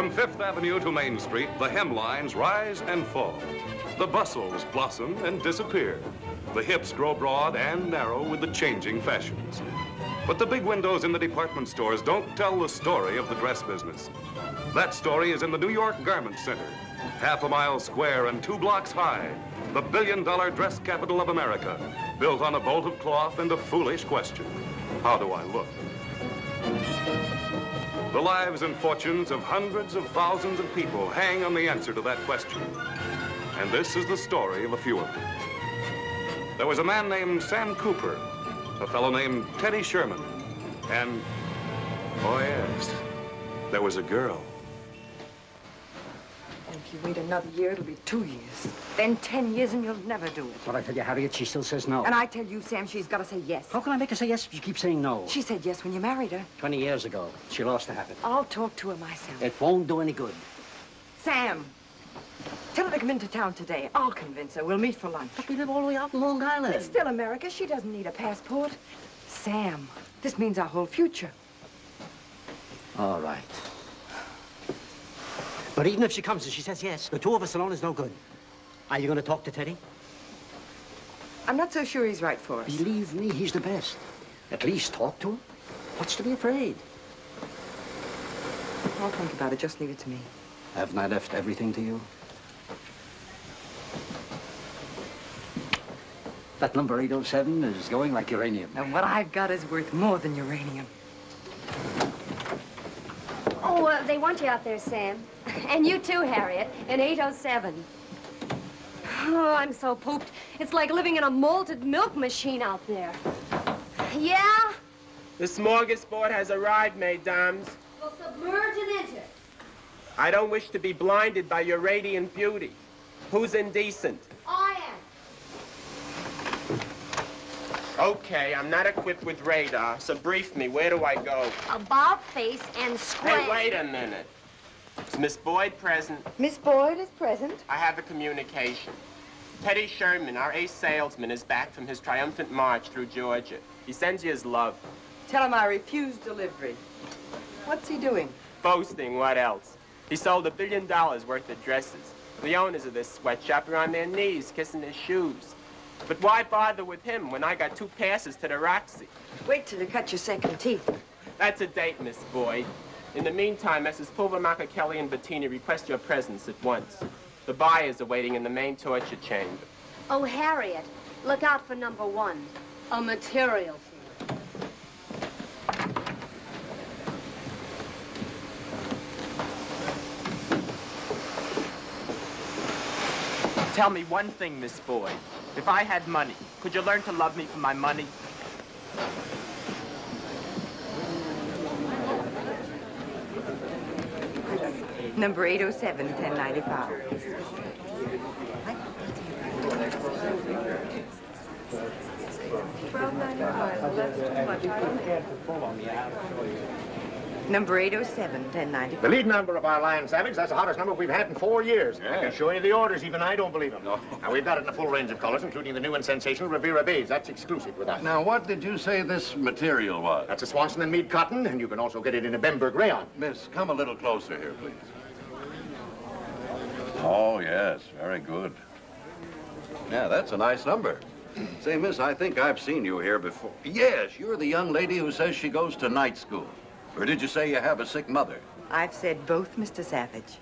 From Fifth Avenue to Main Street, the hemlines rise and fall. The bustles blossom and disappear. The hips grow broad and narrow with the changing fashions. But the big windows in the department stores don't tell the story of the dress business. That story is in the New York Garment Center, half a mile square and 2 blocks high, the billion-dollar dress capital of America, built on a bolt of cloth and a foolish question. How do I look? The lives and fortunes of hundreds of thousands of people hang on the answer to that question. And this is the story of a few of them. There was a man named Sam Cooper, a fellow named Teddy Sherman, and, oh yes, there was a girl. And if you wait another year, it'll be 2 years. Then 10 years and you'll never do it. But I tell you, Harriet, she still says no. And I tell you, Sam, she's got to say yes. How can I make her say yes if you keep saying no? She said yes when you married her. 20 years ago. She lost the habit. I'll talk to her myself. It won't do any good. Sam, tell her to come into town today. I'll convince her. We'll meet for lunch. But we live all the way out in Long Island. It's still America. She doesn't need a passport. Sam, this means our whole future. All right. But even if she comes and she says yes, the 2 of us alone is no good. Are you going to talk to Teddy? I'm not so sure he's right for us. Believe me, he's the best. At least talk to him. What's to be afraid? I'll think about it. Just leave it to me. Haven't I left everything to you? That number 807 is going like uranium. And what I've got is worth more than uranium. Oh, they want you out there, Sam. And you too, Harriet, in 807. Oh, I'm so pooped. It's like living in a malted milk machine out there. Yeah? The smorgasbord has arrived, mesdames. We'll submerge and enter. I don't wish to be blinded by your radiant beauty. Who's indecent? I am. Okay, I'm not equipped with radar, so brief me. Where do I go? About face and square. Hey, wait a minute. Is Miss Boyd present? Miss Boyd is present. I have a communication. Teddy Sherman, our ace salesman, is back from his triumphant march through Georgia. He sends you his love. Tell him I refuse delivery. What's he doing? Boasting, what else? He sold $1 billion worth of dresses. The owners of this sweatshop are on their knees kissing his shoes. But why bother with him when I got 2 passes to the Roxy? Wait till you cut your second teeth. That's a date, Miss Boyd. In the meantime, Messrs. Pulvermacher, Kelly, and Bettini request your presence at once. The buyers are waiting in the main torture chamber. Oh, Harriet, look out for number 1, a material thief. Tell me one thing, Miss Boyd. If I had money, could you learn to love me for my money? Number 807, 1095. Number 807, 1095. The lead number of our line, Savage. That's the hottest number we've had in 4 years. Yeah. I can show you the orders. Even I don't believe them. No. Now, we've got it in a full range of colors, including the new and sensational Rivera beige. That's exclusive with us. Now, what did you say this material was? That's a Swanson and Mead cotton, and you can also get it in a Bemberg rayon. Miss, come a little closer here, please. Oh, yes, very good. Yeah, that's a nice number. Say, miss, I think I've seen you here before. Yes, you're the young lady who says she goes to night school. Or did you say you have a sick mother? I've said both, Mr. Savage.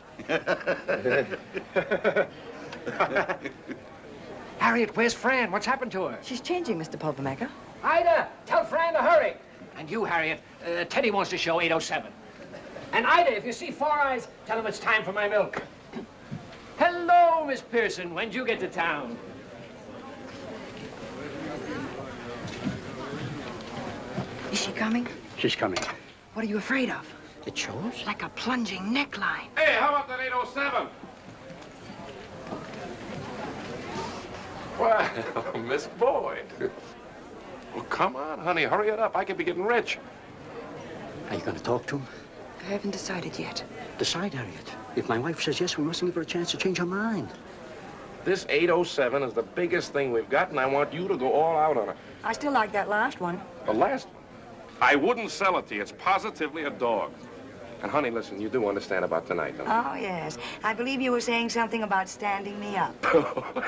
Harriet, where's Fran? What's happened to her? She's changing, Mr. Pulvermacher. Ida, tell Fran to hurry. And you, Harriet, Teddy wants to show 807. And Ida, if you see Four Eyes, tell him it's time for my milk. Hello, Miss Pearson. When'd you get to town? Is she coming? She's coming. What are you afraid of? It shows? Like a plunging neckline. Hey, how about that 807? Well, Miss Boyd. Well, come on, honey, hurry it up. I could be getting rich. Are you going to talk to him? I haven't decided yet. Decide, Harriet. If my wife says yes, we mustn't give her a chance to change her mind. This 807 is the biggest thing we've got, and I want you to go all out on it. I still like that last one. The last one? I wouldn't sell it to you. It's positively a dog. And, honey, listen, you do understand about tonight, don't you? Oh, yes. I believe you were saying something about standing me up.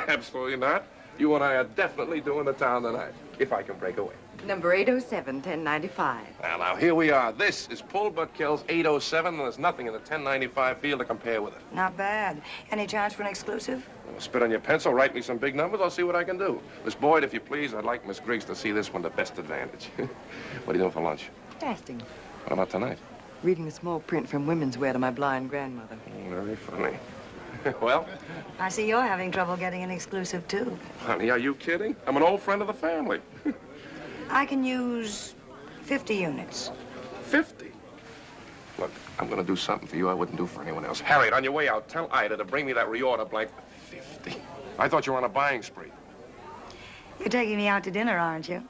Absolutely not. You and I are definitely doing the town tonight, if I can break away. Number 807, 1095. Well, now, here we are. This is Pull But Kill's 807, and there's nothing in the 1095 field to compare with it. Not bad. Any chance for an exclusive? Well, spit on your pencil, write me some big numbers, I'll see what I can do. Miss Boyd, if you please, I'd like Miss Griggs to see this one to best advantage. What are you doing for lunch? Fasting. What about tonight? Reading the small print from Women's Wear to my blind grandmother. Very funny. Well? I see you're having trouble getting an exclusive, too. Honey, are you kidding? I'm an old friend of the family. I can use 50 units. 50? Look, I'm going to do something for you I wouldn't do for anyone else. Harriet, on your way out, tell Ida to bring me that reorder blank. 50? I thought you were on a buying spree. You're taking me out to dinner, aren't you?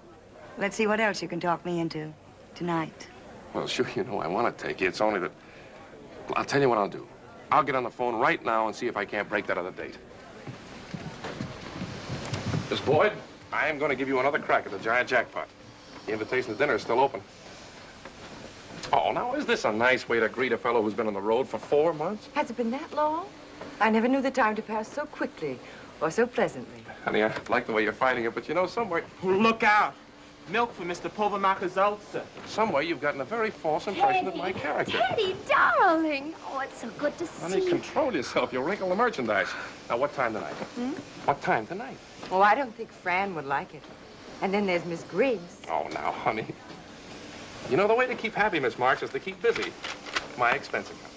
Let's see what else you can talk me into tonight. Well, sure, you know I want to take you. It's only that... Well, I'll tell you what I'll do. I'll get on the phone right now and see if I can't break that other date. Miss Boyd, I am going to give you another crack at the giant jackpot. The invitation to dinner is still open. Oh, now, is this a nice way to greet a fellow who's been on the road for 4 months? Has it been that long? I never knew the time to pass so quickly or so pleasantly. Honey, I like the way you're finding it, but you know, somewhere... Look out. Milk for Mr. Pulvermacher's ulcer. Somewhere you've gotten a very false impression of my character. Teddy, darling. Oh, it's so good to see Honey, you. control yourself. You'll wrinkle the merchandise. Now, what time tonight? What time tonight? Oh, I don't think Fran would like it. And then there's Miss Griggs. Oh, now, honey. You know, the way to keep happy, Miss Marks, is to keep busy. My expense account.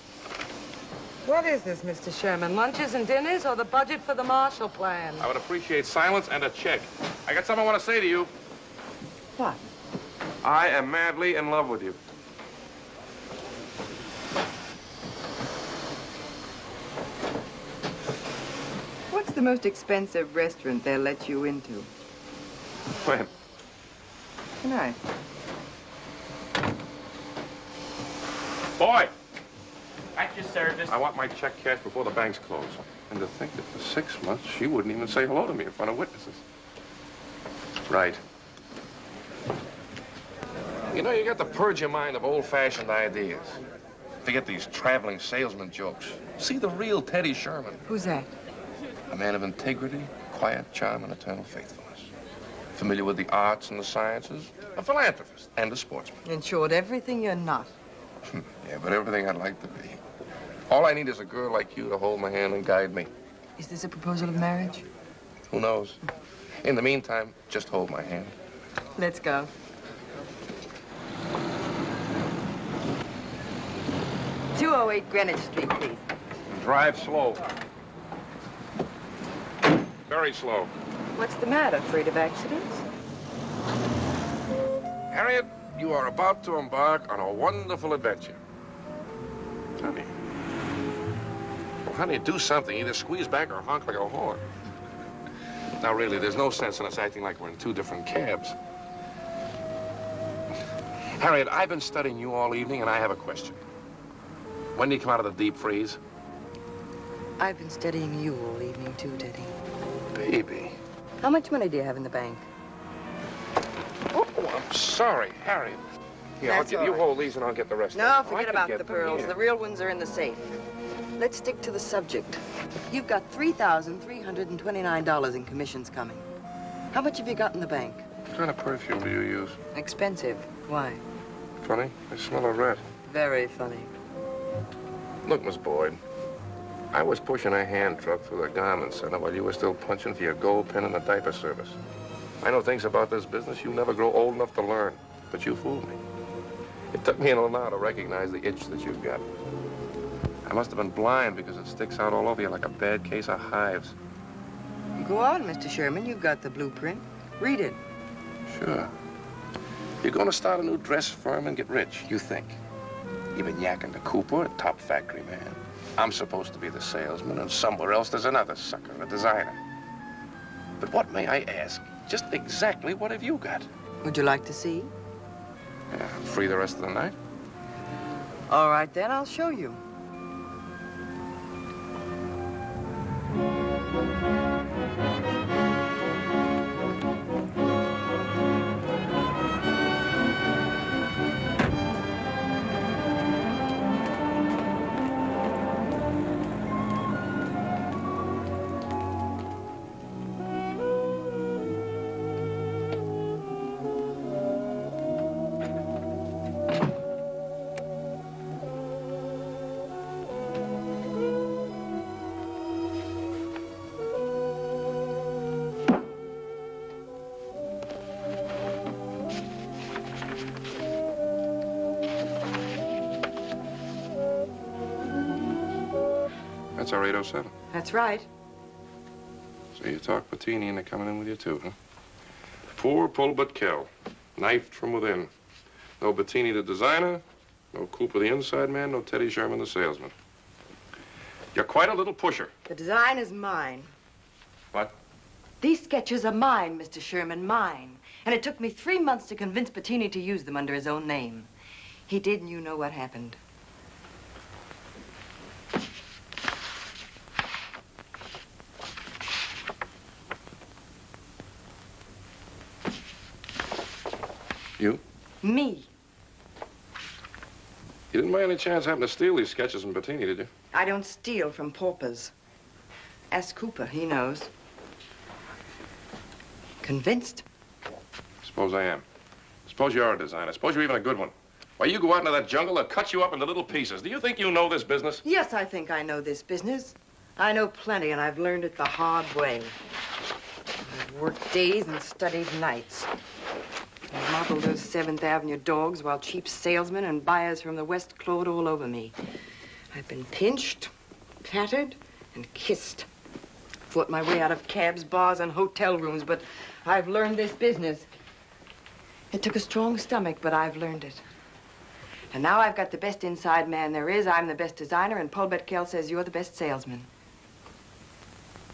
What is this, Mr. Sherman? Lunches and dinners or the budget for the Marshall Plan? I would appreciate silence and a check. I got something I want to say to you. What? I am madly in love with you. What's the most expensive restaurant they'll let you into? When? Tonight. Boy! At your service. I want my check cashed before the banks close. And to think that for 6 months, she wouldn't even say hello to me in front of witnesses. Right. You know, you got to purge your mind of old-fashioned ideas. Forget these traveling salesman jokes. See the real Teddy Sherman. Who's that? A man of integrity, quiet charm, and eternal faithfulness. Familiar with the arts and the sciences, a philanthropist, and a sportsman. In short, everything you're not. Yeah, but everything I'd like to be. All I need is a girl like you to hold my hand and guide me. Is this a proposal of marriage? Who knows? In the meantime, just hold my hand. Let's go. .208 Greenwich Street, please. Drive slow. Very slow. What's the matter? Afraid of accidents? Harriet, you are about to embark on a wonderful adventure. Honey. Well, honey, do something. Either squeeze back or honk like a horn. Now, really, there's no sense in us acting like we're in 2 different cabs. Harriet, I've been studying you all evening, and I have a question. When do you come out of the deep freeze? I've been studying you all evening, too, Teddy. Baby. How much money do you have in the bank? Oh, I'm sorry, Harriet. Here, That's you all right. hold these, and I'll get the rest of No, them. forget about the pearls. The real ones are in the safe. Let's stick to the subject. You've got $3,329 in commissions coming. How much have you got in the bank? What kind of perfume do you use? Expensive. Why? Funny, I smell a rat. Very funny. Look, Miss Boyd, I was pushing a hand truck through the garment center while you were still punching for your gold pin in the diaper service. I know things about this business you never grow old enough to learn, but you fooled me. It took me until now to recognize the itch that you've got. I must have been blind because it sticks out all over you like a bad case of hives. Go on, Mr. Sherman. You've got the blueprint. Read it. Sure. You're going to start a new dress firm and get rich, you think. You've been yakking to Cooper, a top factory man. I'm supposed to be the salesman, and somewhere else there's another sucker, a designer. But what, may I ask, just exactly what have you got? Would you like to see? Yeah, free the rest of the night? All right, then. I'll show you. That's our 807. That's right. So you talk Bettini into coming in with you, too, huh? Poor pull but kill. Knifed from within. No Bettini the designer, no Cooper the inside man, no Teddy Sherman the salesman. You're quite a little pusher. The design is mine. What? These sketches are mine, Mr. Sherman, mine. And it took me 3 months to convince Bettini to use them under his own name. He did, and you know what happened. You? Me. You didn't by any chance happen to steal these sketches from Bettini, did you? I don't steal from paupers. Ask Cooper, he knows. Convinced? Suppose I am. Suppose you are a designer. Suppose you're even a good one. Why, you go out into that jungle, they'll cut you up into little pieces. Do you think you know this business? Yes, I think I know this business. I know plenty, and I've learned it the hard way. I've worked days and studied nights. I've modeled those 7th Avenue dogs while cheap salesmen and buyers from the West clawed all over me. I've been pinched, patted, and kissed. Fought my way out of cabs, bars, and hotel rooms, but I've learned this business. It took a strong stomach, but I've learned it. And now I've got the best inside man there is. I'm the best designer, and Paul Betkel says you're the best salesman.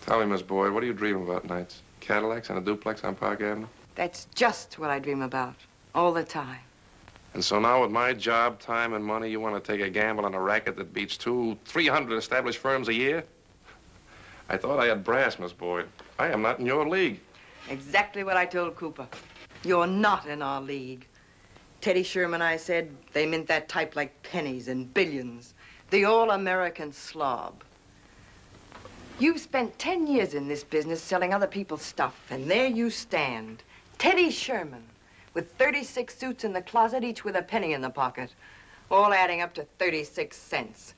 Tell me, Miss Boyd, what are you dreaming about nights? Cadillacs and a duplex on Park Avenue? That's just what I dream about, all the time. And so now with my job, time, and money, you want to take a gamble on a racket that beats 300 established firms a year? I thought I had brass, Miss Boyd. I am not in your league. Exactly what I told Cooper. You're not in our league. Teddy Sherman, I said, they mint that type like pennies and billions. The all-American slob. You've spent 10 years in this business selling other people's stuff, and there you stand. Teddy Sherman, with 36 suits in the closet, each with a penny in the pocket, all adding up to 36 cents.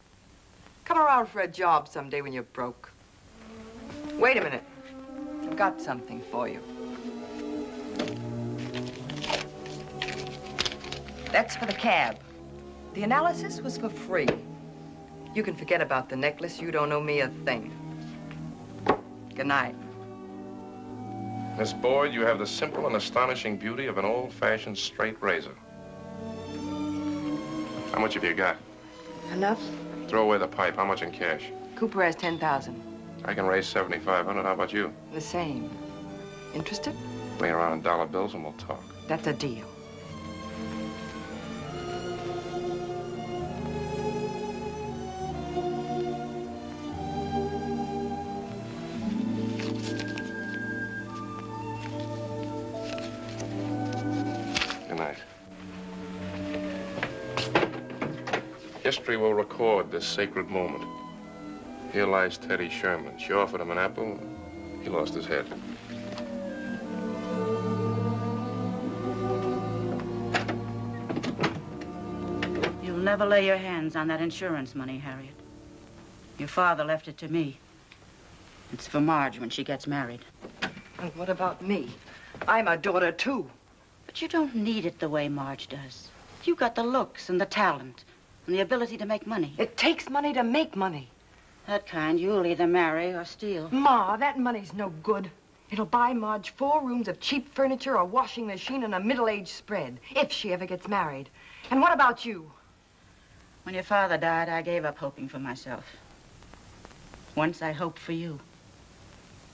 Come around for a job someday when you're broke. Wait a minute. I've got something for you. That's for the cab. The analysis was for free. You can forget about the necklace. You don't owe me a thing. Good night. Miss Boyd, you have the simple and astonishing beauty of an old-fashioned straight razor. How much have you got? Enough? Throw away the pipe. How much in cash? Cooper has 10,000. I can raise 7,500. How about you? The same. Interested? Lay around in dollar bills and we'll talk. That's a deal. Good night. History will record this sacred moment. Here lies Teddy Sherman. She offered him an apple. He lost his head. You'll never lay your hands on that insurance money, Harriet. Your father left it to me. It's for Marge when she gets married. And what about me? I'm a daughter, too. But you don't need it the way Marge does. You got the looks and the talent and the ability to make money. It takes money to make money. That kind you'll either marry or steal. Ma, that money's no good. It'll buy Marge 4 rooms of cheap furniture, a washing machine, and a middle-aged spread, if she ever gets married. And what about you? When your father died, I gave up hoping for myself. Once I hoped for you.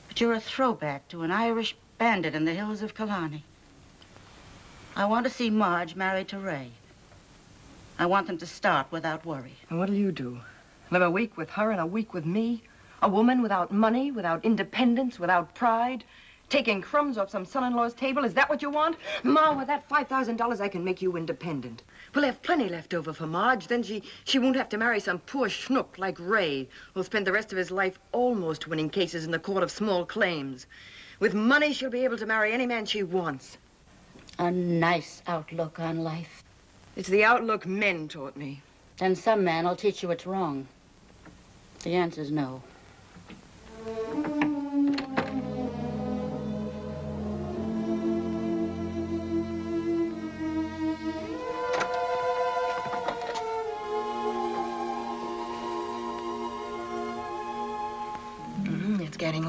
But you're a throwback to an Irish bandit in the hills of Killarney. I want to see Marge married to Ray. I want them to start without worry. And what'll you do? Live a week with her and a week with me? A woman without money, without independence, without pride? Taking crumbs off some son-in-law's table? Is that what you want? Ma, with that $5,000, I can make you independent. We'll have plenty left over for Marge. Then she won't have to marry some poor schnook like Ray, who'll spend the rest of his life almost winning cases in the court of small claims. With money, she'll be able to marry any man she wants. A nice outlook on life. It's the outlook men taught me. Then some man will teach you it's wrong. The answer's no.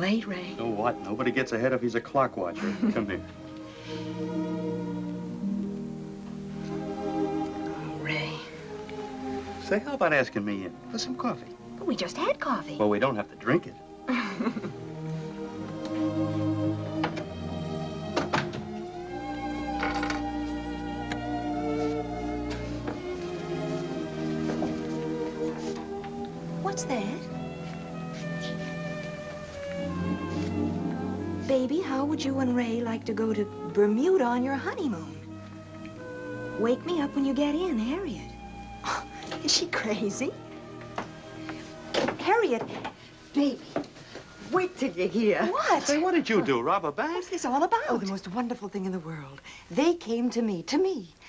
late, Ray? So what? Nobody gets ahead if he's a clock watcher. Come here. Oh, Ray. Say, how about asking me in for some coffee? But we just had coffee. Well, we don't have to drink it. What's that? Baby, how would you and Ray like to go to Bermuda on your honeymoon? Wake me up when you get in, Harriet. Is she crazy? Harriet, baby, wait till you hear. What? Say, what did you do, rob a bank? What's this all about? Oh, the most wonderful thing in the world. They came to me.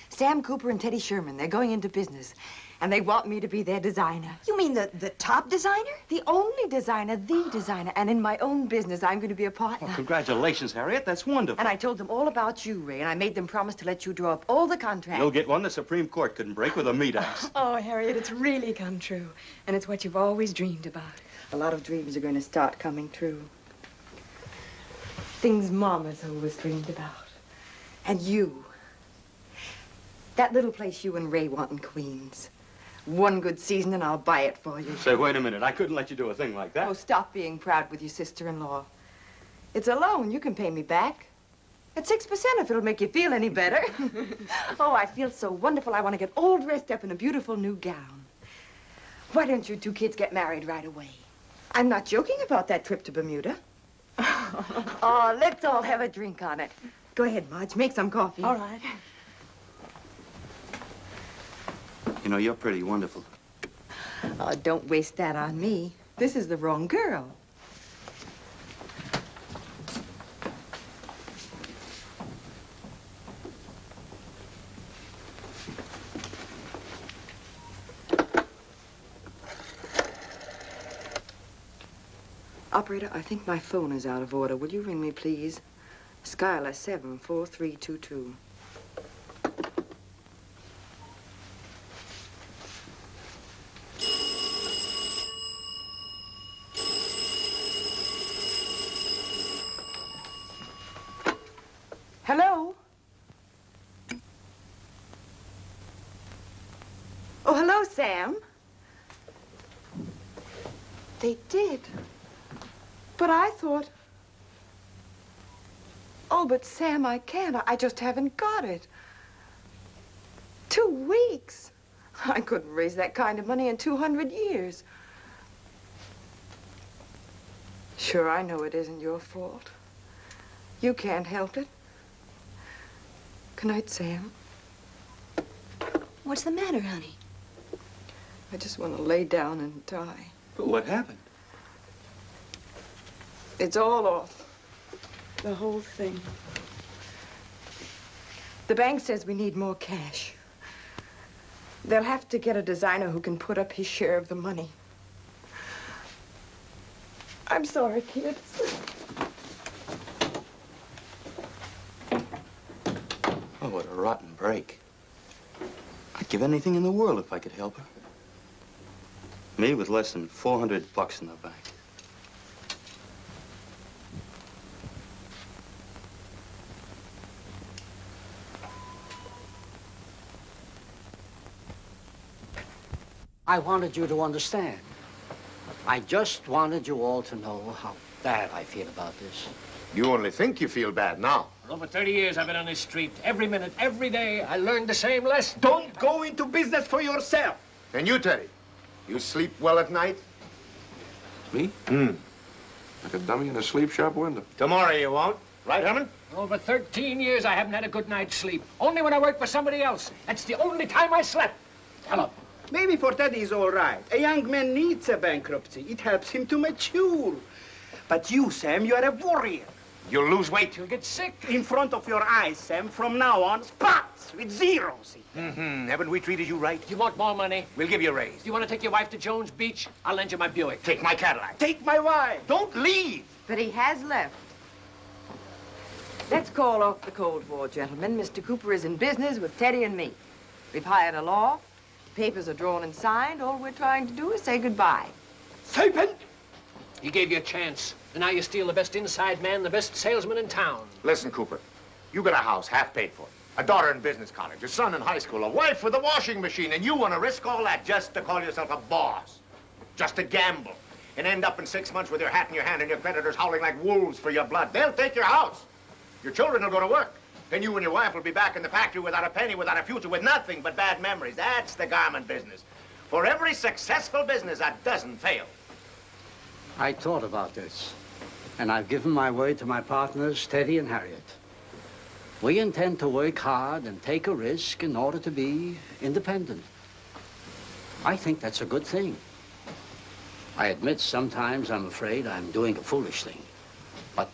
Sam Cooper and Teddy Sherman. They're going into business. And they want me to be their designer. You mean the top designer? The only designer, the designer. And in my own business, I'm going to be a partner. Well, congratulations, Harriet. That's wonderful. And I told them all about you, Ray, and I made them promise to let you draw up all the contracts. You'll get one the Supreme Court couldn't break with a meat axe. Oh, Harriet, it's really come true. And it's what you've always dreamed about. A lot of dreams are going to start coming true. Things Mama's always dreamed about. And you. That little place you and Ray want in Queens. One good season and I'll buy it for you. Say, wait a minute. I couldn't let you do a thing like that. Oh, stop being proud with your sister-in-law. It's a loan. You can pay me back. At 6% if it'll make you feel any better. Oh, I feel so wonderful. I want to get all dressed up in a beautiful new gown. Why don't you two kids get married right away? I'm not joking about that trip to Bermuda. Oh, let's all have a drink on it. Go ahead, Marge. Make some coffee. All right. You know, you're pretty wonderful. Oh, don't waste that on me. This is the wrong girl. Operator, I think my phone is out of order. Will you ring me, please? Skylar 74322. Hello? Oh, hello, Sam. They did. But I thought... Oh, but Sam, I can't. I just haven't got it. 2 weeks. I couldn't raise that kind of money in 200 years. Sure, I know it isn't your fault. You can't help it. Good night, Sam. What's the matter, honey? I just want to lay down and die. But what happened? It's all off. The whole thing. The bank says we need more cash. They'll have to get a designer who can put up his share of the money. I'm sorry, kids. Oh, what a rotten break. I'd give anything in the world if I could help her. Me with less than $400 in the bank. I wanted you to understand. I just wanted you all to know how bad I feel about this. You only think you feel bad now. For over 30 years I've been on this street. Every minute, every day, I learned the same lesson. Don't go into business for yourself. And you, Teddy, you sleep well at night? Me? Like a dummy in a sleep shop window. Tomorrow you won't. Right, Herman? For over 13 years I haven't had a good night's sleep. Only when I worked for somebody else. That's the only time I slept. Tell him. Maybe for Teddy is all right. A young man needs a bankruptcy. It helps him to mature. But you, Sam, you are a warrior. You'll lose weight. You'll get sick. In front of your eyes, Sam, from now on, spots with zeros. Haven't we treated you right? You want more money? We'll give you a raise. Do you want to take your wife to Jones Beach? I'll lend you my Buick. Take my Cadillac. Take my wife. Don't leave. But he has left. Let's call off the Cold War, gentlemen. Mr. Cooper is in business with Teddy and me. We've hired a law. Papers are drawn and signed. All we're trying to do is say goodbye. Serpent! He gave you a chance. And now you steal the best inside man, the best salesman in town. Listen, Cooper, you got a house half paid for, a daughter in business college, a son in high school, a wife with a washing machine, and you want to risk all that just to call yourself a boss, just to gamble, and end up in 6 months with your hat in your hand and your creditors howling like wolves for your blood. They'll take your house. Your children will go to work. Then you and your wife will be back in the factory without a penny, without a future, with nothing but bad memories. That's the garment business. For every successful business, a dozen fail. I thought about this, and I've given my word to my partners, Teddy and Harriet. We intend to work hard and take a risk in order to be independent. I think that's a good thing. I admit sometimes I'm afraid I'm doing a foolish thing. But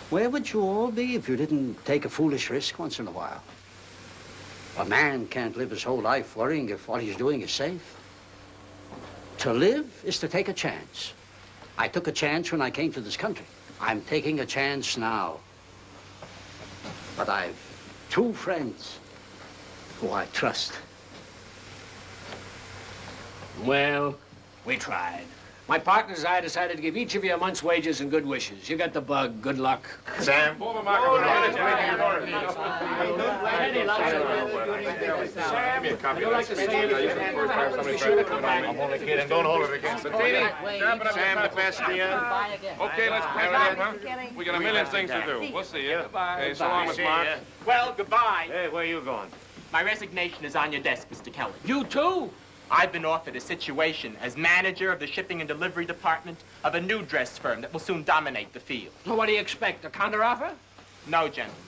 where would you all be if you didn't take a foolish risk once in a while? A man can't live his whole life worrying if what he's doing is safe. To live is to take a chance. I took a chance when I came to this country. I'm taking a chance now. But I've 2 friends who I trust. Well, we tried. My partners and I decided to give each of you a month's wages and good wishes. You got the bug. Good luck. Sam? Pull the market. Sam, Give me a copy you of like that to speech. say I used it the first time somebody tried to come back. I'm only kidding. Don't hold it against the TV. Sam, the Bastian. Okay, let's pack it up, huh? We got a million things to do. We'll see you. Okay, so long, Miss Mark. Well, goodbye. Hey, where you going? My resignation is on your desk, Mr. Kelly. You too? I've been offered a situation as manager of the shipping and delivery department of a new dress firm that will soon dominate the field. Well, what do you expect, a counteroffer? No, gentlemen.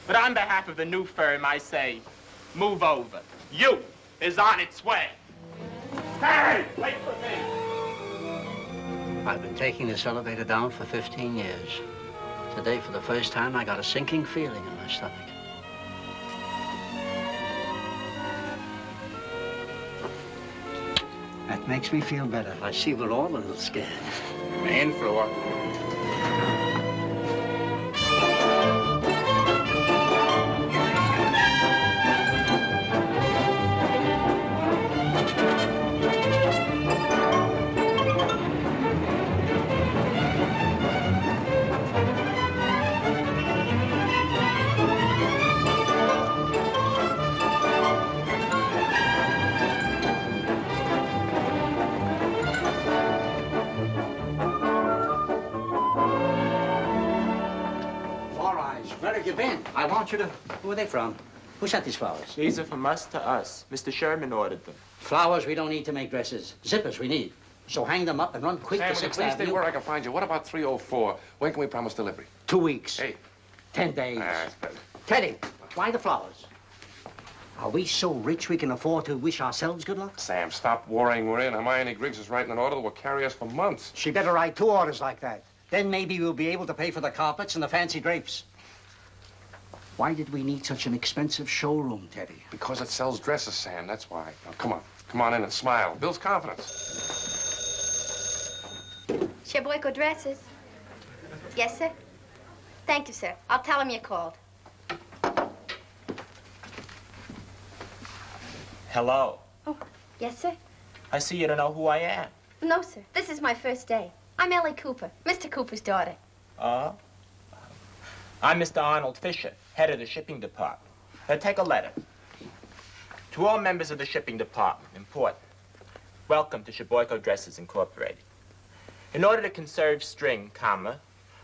But on behalf of the new firm, I say, move over. You is on its way. Hey, wait for me. I've been taking this elevator down for 15 years. Today, for the first time, I got a sinking feeling in my stomach. That makes me feel better. I see we're all a little scared. Main floor. Where have you been? I want you to... Who are they from? Who sent these flowers? These are from us to us. Mr. Sherman ordered them. Flowers we don't need to make dresses. Zippers we need. So hang them up and run quick Sam, to will you 6th please stay Avenue. where I can find you? What about 304? When can we promise delivery? 2 weeks. Hey. 10 days. That's better. Teddy, why the flowers? Are we so rich we can afford to wish ourselves good luck? Sam, stop worrying. We're in. Hermione Griggs is writing an order that will carry us for months. She better write 2 orders like that. Then maybe we'll be able to pay for the carpets and the fancy drapes. Why did we need such an expensive showroom, Teddy? Because it sells dresses, Sam. That's why. Now, come on. Come on in and smile. Builds confidence. Sheboyko dresses. Yes, sir? Thank you, sir. I'll tell him you called. Hello. Oh, yes, sir? I see you don't know who I am. No, sir. This is my first day. I'm Ellie Cooper, Mr. Cooper's daughter. Oh? I'm Mr. Arnold Fisher, head of the shipping department. Take a letter. To all members of the shipping department, important. Welcome to Sheboyko Dresses Incorporated. In order to conserve string, comma,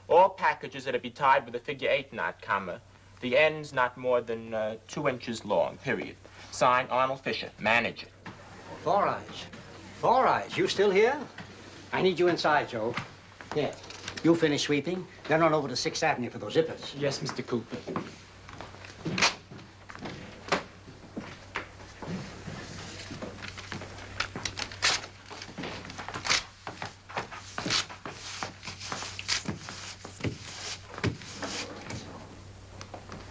all packages are to be tied with a figure 8 knot, comma, the ends not more than 2 inches long, period. Signed, Arnold Fisher, manager. Four Eyes. Four Eyes, you still here? I need you inside, Joe. Here. You finish sweeping, then run over to 6th Avenue for those zippers. Yes, Mr. Cooper.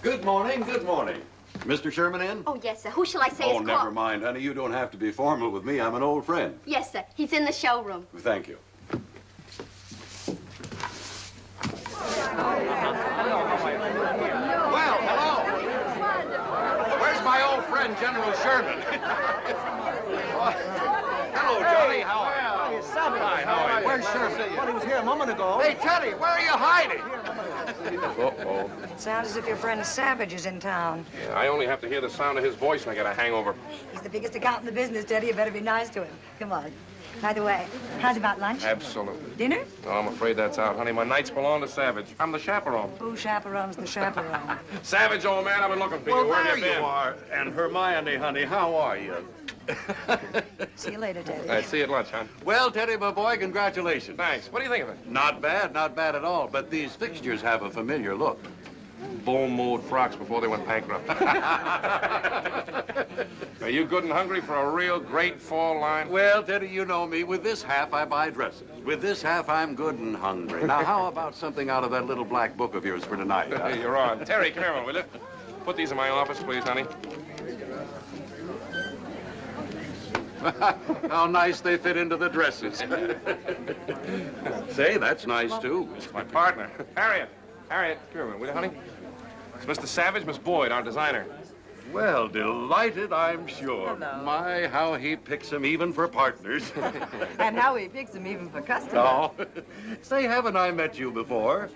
Good morning, good morning. Mr. Sherman in? Oh, yes, sir. Who shall I say Oh, is never called? mind, honey. You don't have to be formal with me. I'm an old friend. Yes, sir. He's in the showroom. Thank you. Well, hello. Where's my old friend, General Sherman? Hello, Johnny. How are you? Savage. Hi, how are you? Where's Sherman? Well, he was here a moment ago. Hey, Teddy, where are you hiding? Uh-oh. It sounds as if your friend Savage is in town. Yeah, I only have to hear the sound of his voice and I get a hangover. He's the biggest account in the business, Teddy. You better be nice to him. Come on. By the way, how's about lunch? Absolutely. Dinner? No, I'm afraid that's out, honey. My nights belong to Savage. I'm the chaperone. Who chaperones the chaperone? Savage, old man, I've been looking for Well, you. Where there have you been? you are. And Hermione, honey, how are you? See you later, Teddy. All right, see you at lunch, hon. Well, Teddy, my boy, congratulations. Thanks. What do you think of it? Not bad at all. But these fixtures have a familiar look. Bull-mowed frocks before they went bankrupt. Are you good and hungry for a real great fall line? Well, Teddy, you know me. With this half, I buy dresses. With this half, I'm good and hungry. Now, how about something out of that little black book of yours for tonight? Huh? You're on. Terry, come here, will you? Put these in my office, please, honey. How nice they fit into the dresses. Say, that's nice, too. It's my partner. Harriet, come here, will you, honey? It's Mr. Savage, Miss Boyd, our designer. Well, delighted, I'm sure. Hello. My, how he picks them even for partners. And how he picks them even for customers. Oh. Say, haven't I met you before?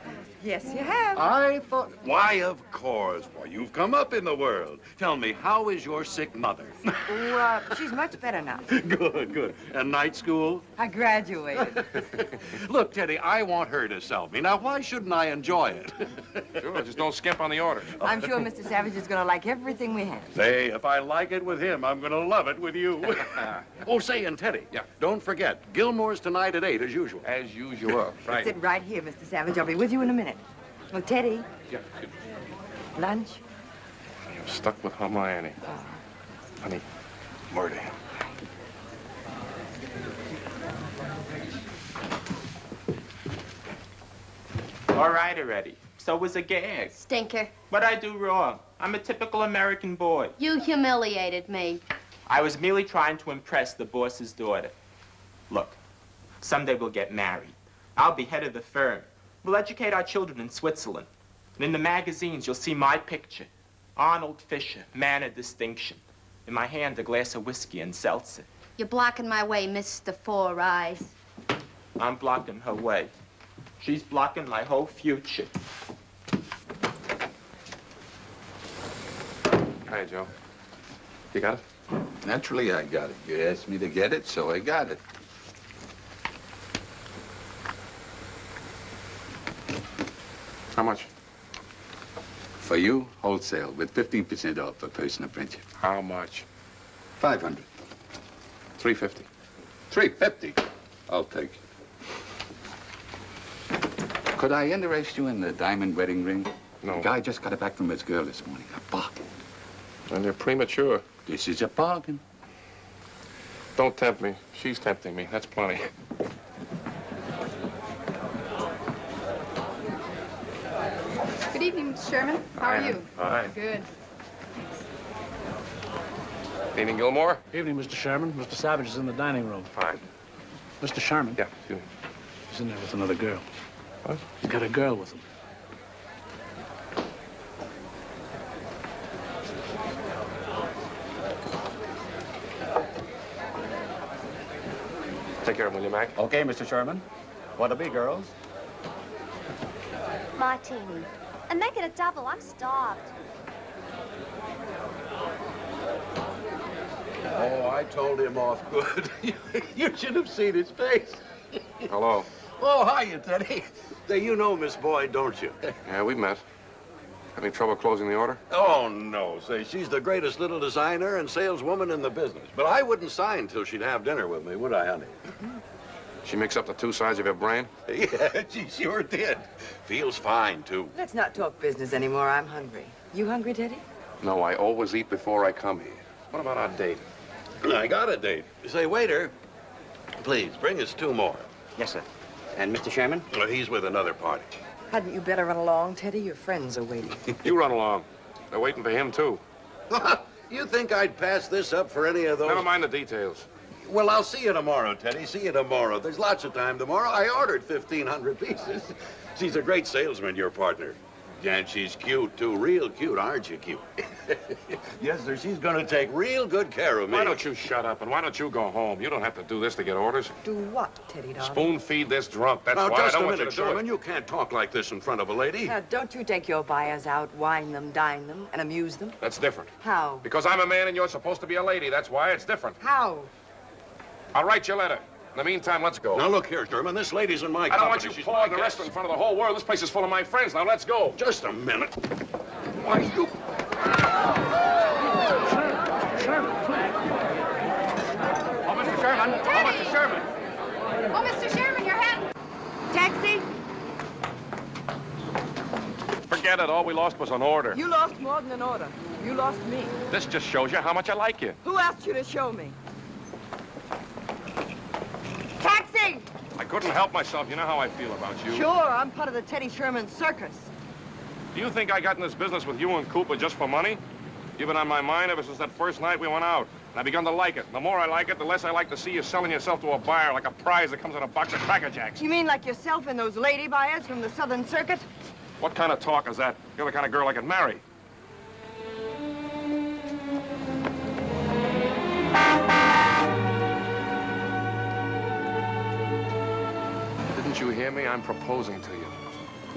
Yes, you have. I thought... Why, of course. Why, you've come up in the world. Tell me, how is your sick mother? She's much better now. Good. And night school? I graduated. Look, Teddy, I want her to sell me. Now, why shouldn't I enjoy it? Sure, just don't skimp on the order. I'm sure Mr. Savage is going to like everything we have. Say, if I like it with him, I'm going to love it with you. Oh, say, and Teddy. Yeah. Don't forget, Gilmore's tonight at 8, as usual. As usual. Right. Sit right here, Mr. Savage. I'll be with you in a minute. Well, Teddy, Yeah. lunch? You're stuck with Hermione. Honey, murder him. All right already. So was a gag. Stinker. What'd I do wrong? I'm a typical American boy. You humiliated me. I was merely trying to impress the boss's daughter. Look, someday we'll get married. I'll be head of the firm. We'll educate our children in Switzerland. And in the magazines, you'll see my picture. Arnold Fisher, man of distinction. In my hand, a glass of whiskey and seltzer. You're blocking my way, Mr. Four Eyes. I'm blocking her way. She's blocking my whole future. Hi, Joe. You got it? Naturally, I got it. You asked me to get it, so I got it. How much? For you, wholesale, with 15% off for personal friendship. How much? 500. 350. 350. I'll take it. Could I interest you in the diamond wedding ring? No. The guy just got it back from his girl this morning. A bargain. And you're premature. This is a bargain. Don't tempt me. She's tempting me. That's plenty. Good evening, Mr. Sherman. How are you? Fine. Good. Evening, Gilmore. Evening, Mr. Sherman. Mr. Savage is in the dining room. Fine. Mr. Sherman? Yeah, excuse me. He's in there with another girl. What? He's got a girl with him. Take care of him, will you, Mac? Okay, Mr. Sherman. What'll be, girls? Martini. And make it a double. I'm starved. Oh, I told him off good. You should have seen his face. Hello. Oh, hiya, Teddy. Say, you know Miss Boyd, don't you? Yeah, we've met. Having trouble closing the order? Oh, no. Say, she's the greatest little designer and saleswoman in the business. But I wouldn't sign till she'd have dinner with me, would I, honey? She mixed up the two sides of your brain? Yeah, she sure did. Feels fine, too. Let's not talk business anymore. I'm hungry. You hungry, Teddy? No, I always eat before I come here. What about our date? I got a date. Say, waiter, please, bring us 2 more. Yes, sir. And Mr. Sherman? Well, he's with another party. Hadn't you better run along, Teddy? Your friends are waiting. You run along. They're waiting for him, too. You think I'd pass this up for any of those? Never mind the details. Well, I'll see you tomorrow, Teddy. See you tomorrow. There's lots of time tomorrow. I ordered 1,500 pieces. She's a great salesman, your partner. Yeah, and she's cute, too. Real cute, aren't you cute? Yes, sir. She's going to take real good care of me. Why don't you shut up, and why don't you go home? You don't have to do this to get orders. Do what, Teddy darling? Spoon feed this drunk. That's Now, why I just don't a want you minute, to do Sherman. it. You can't talk like this in front of a lady. Now, don't you take your buyers out, wine them, dine them, and amuse them? That's different. How? Because I'm a man and you're supposed to be a lady. That's why it's different. How? I'll write you a letter. In the meantime, let's go. Now, look here, Sherman. This lady's in my I don't want company. you She's pouring my the guest. restaurant in front of the whole world. This place is full of my friends. Now, let's go. Just a minute. Why, you... Oh, Mr. Sherman. Oh, Mr. Sherman. Oh, Mr. Sherman, your hat. Taxi? Forget it. All we lost was an order. You lost more than an order. You lost me. This just shows you how much I like you. Who asked you to show me? Taxi! I couldn't help myself. You know how I feel about you. Sure, I'm part of the Teddy Sherman circus. Do you think I got in this business with you and Cooper just for money? You've been on my mind ever since that first night we went out. And I've begun to like it. The more I like it, the less I like to see you selling yourself to a buyer like a prize that comes in a box of Cracker Jacks. You mean like yourself and those lady buyers from the Southern Circuit? What kind of talk is that? You're the kind of girl I could marry. Didn't you hear me? I'm proposing to you.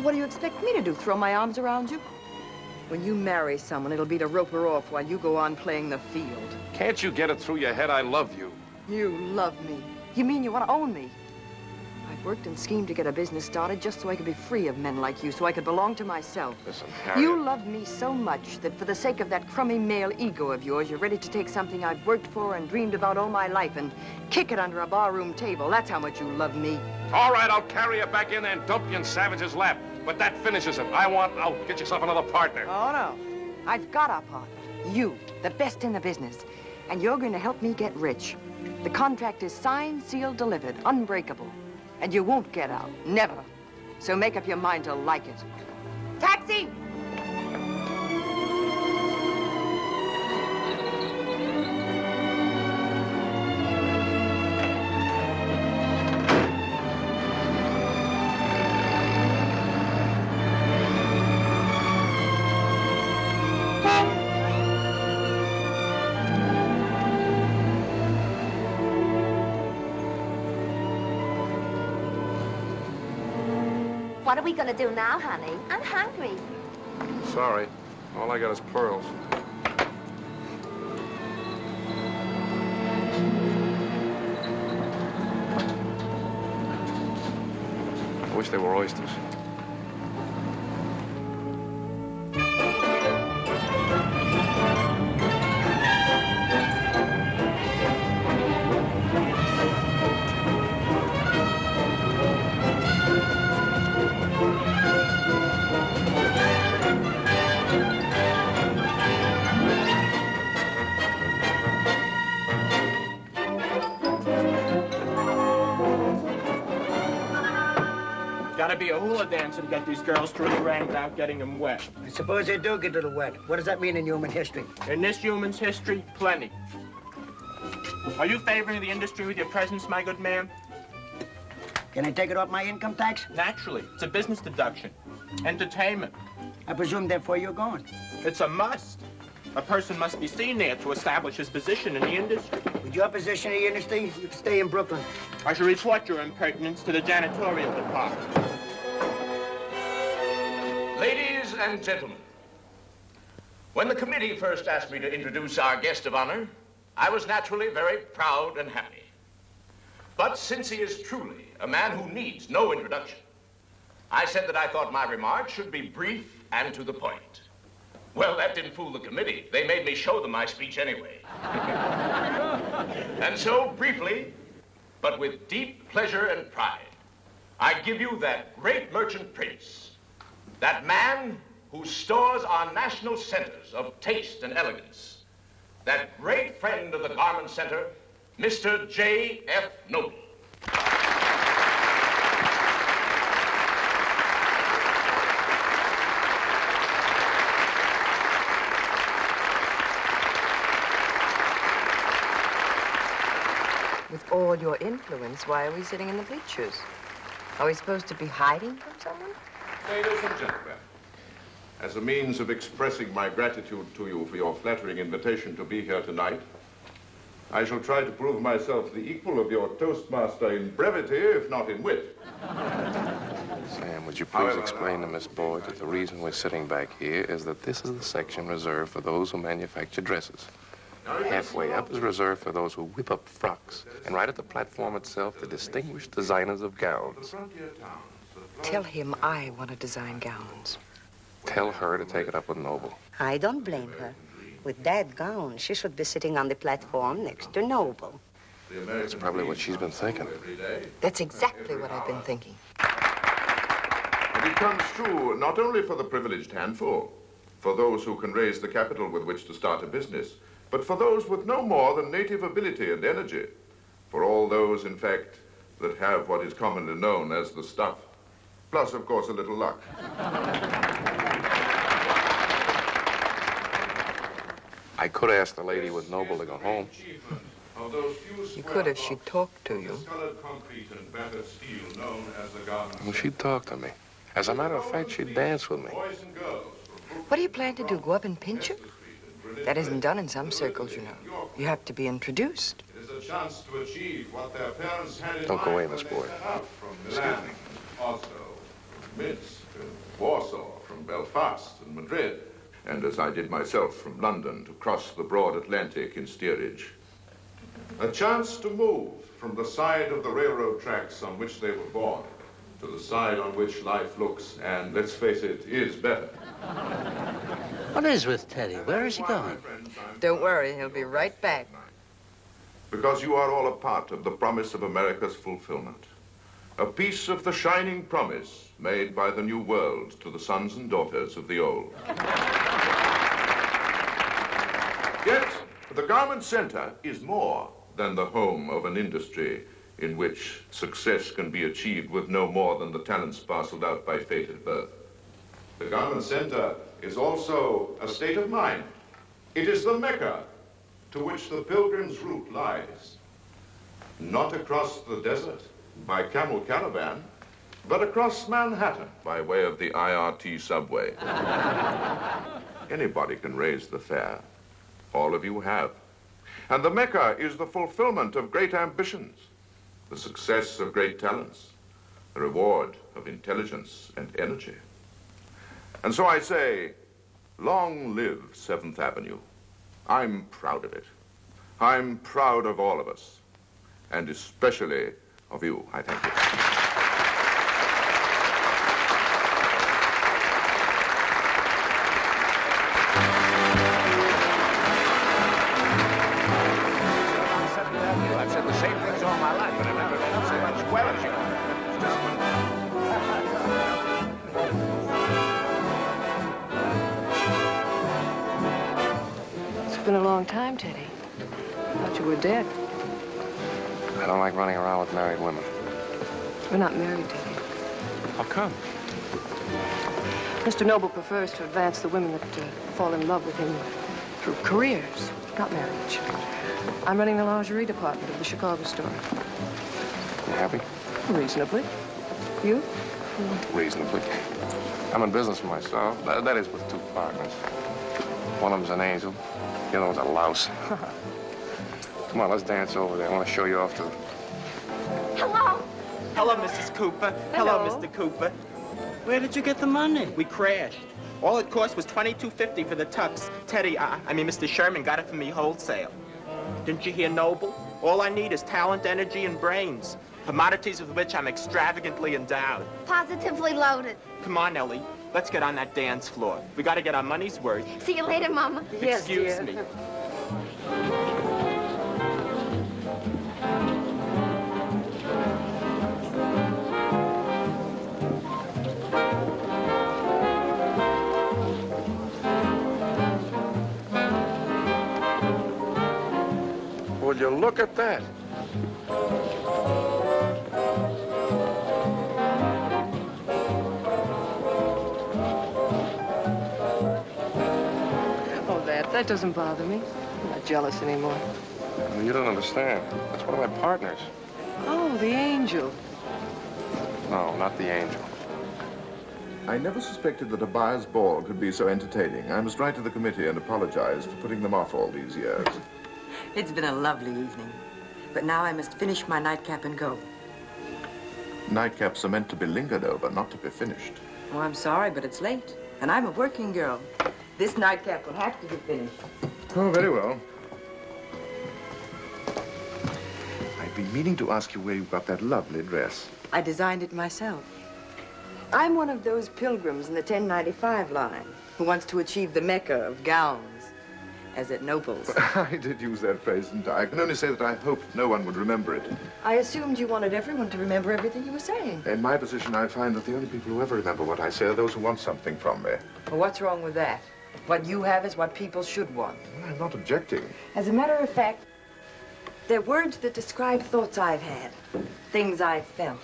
What do you expect me to do, throw my arms around you? When you marry someone, it'll be to rope her off while you go on playing the field. Can't you get it through your head I love you? You love me. You mean you want to own me? I've worked and schemed to get a business started just so I could be free of men like you, so I could belong to myself. Listen, Harriet. You love me so much that for the sake of that crummy male ego of yours, you're ready to take something I've worked for and dreamed about all my life and kick it under a barroom table. That's how much you love me. All right, I'll carry you back in there and dump you in Savage's lap. But that finishes it. I want out. Get yourself another partner. Oh, no. I've got a partner. You, the best in the business. And you're going to help me get rich. The contract is signed, sealed, delivered, unbreakable. And you won't get out. Never. So make up your mind to like it. Taxi! What are we going to do now, honey? I'm hungry. Sorry. All I got is pearls. I wish they were oysters. Gotta be a hula dancer to get these girls through the ring without getting them wet. I suppose they do get a little wet. What does that mean in human history? In this human's history, plenty. Are you favoring the industry with your presence, my good man? Can I take it off my income tax? Naturally. It's a business deduction. Entertainment. I presume therefore you're going. It's a must. A person must be seen there to establish his position in the industry. With your position in the industry, you can stay in Brooklyn. I shall report your impertinence to the janitorial department. Ladies and gentlemen, when the committee first asked me to introduce our guest of honor, I was naturally very proud and happy. But since he is truly a man who needs no introduction, I said that I thought my remarks should be brief and to the point. Well, that didn't fool the committee. They made me show them my speech anyway. And so, briefly, but with deep pleasure and pride, I give you that great merchant prince, that man whose stores are national centers of taste and elegance, that great friend of the garment center, Mr. J.F. Noble. With all your influence, why are we sitting in the bleachers? Are we supposed to be hiding from someone? Ladies and gentlemen, As a means of expressing my gratitude to you for your flattering invitation to be here tonight, I shall try to prove myself the equal of your Toastmaster in brevity, if not in wit. Sam, would you please explain to Miss Boyd that the reason we're sitting back here is that this is the section reserved for those who manufacture dresses. Halfway up is reserved for those who whip up frocks, and right at the platform itself, the distinguished designers of gowns. Tell him I want to design gowns. Tell her to take it up with Noble. I don't blame her. With that gown, she should be sitting on the platform next to Noble. That's probably what she's been thinking. That's exactly what I've been thinking. And it comes true not only for the privileged handful, for those who can raise the capital with which to start a business, but for those with no more than native ability and energy, for all those, in fact, that have what is commonly known as the stuff, plus, of course, a little luck. I could ask the lady with Noble to go home. You could if she talked to you. Well, she'd talk to me. As a matter of fact, she'd dance with me. What do you plan to do, go up and pinch her? That isn't done in some circles, you know. You have to be introduced. Don't go away, Miss Boyd. Excuse me. Oslo, from Minsk, to Warsaw, from Belfast and Madrid, and as I did myself from London to cross the broad Atlantic in steerage. A chance to move from the side of the railroad tracks on which they were born to the side on which life looks, and let's face it, is better. What is with Teddy? Where is he going? Don't worry, he'll be right back. Because you are all a part of the promise of America's fulfillment. A piece of the shining promise made by the new world to the sons and daughters of the old. Yet, the Garment Center is more than the home of an industry in which success can be achieved with no more than the talents parceled out by fate at birth. The Garment Center is also a state of mind. It is the Mecca to which the pilgrim's route lies. Not across the desert by camel caravan, but across Manhattan by way of the IRT subway. Anybody can raise the fare. All of you have. And the Mecca is the fulfillment of great ambitions, the success of great talents, the reward of intelligence and energy. And so I say, long live 7th Avenue. I'm proud of it. I'm proud of all of us, and especially of you. I thank you. I've said the same things all my life, but I've never been so much well as you. It's been a long time, Teddy. I thought you were dead. I don't like running around with married women. We're not married, Teddy. How come? Mr. Noble prefers to advance the women that fall in love with him through careers, not marriage. I'm running the lingerie department of the Chicago store. You happy? Reasonably. You? Reasonably. I'm in business for myself. That is with two partners. One of them's an angel. The other one's a louse. Come on, let's dance over there. I want to show you off to... Hello. Hello, Mrs. Cooper. Hello, Mr. Cooper. Where did you get the money? We crashed. All it cost was $22.50 for the tux. Teddy, I mean, Mr. Sherman got it for me wholesale. Didn't you hear, Noble? All I need is talent, energy, and brains. Commodities with which I'm extravagantly endowed. Positively loaded. Come on, Ellie. Let's get on that dance floor. We got to get our money's worth. See you later, Mama. Excuse me. Will you look at that? Oh, that doesn't bother me. I'm not jealous anymore. Well, you don't understand. That's one of my partners. Oh, the angel. No, not the angel. I never suspected that a buyer's ball could be so entertaining. I must write to the committee and apologize for putting them off all these years. It's been a lovely evening. But now I must finish my nightcap and go. Nightcaps are meant to be lingered over, not to be finished. Oh, I'm sorry, but it's late. And I'm a working girl. This nightcap will have to be finished. Oh, very well. I've been meaning to ask you where you got that lovely dress. I designed it myself. I'm one of those pilgrims in the 1095 line who wants to achieve the Mecca of gowns, as at Noble's. I did use that phrase, didn't I? I can only say that I hoped no one would remember it. I assumed you wanted everyone to remember everything you were saying. In my position, I find that the only people who ever remember what I say are those who want something from me. Well, what's wrong with that? What you have is what people should want. Well, I'm not objecting. As a matter of fact, they're words that describe thoughts I've had, things I've felt.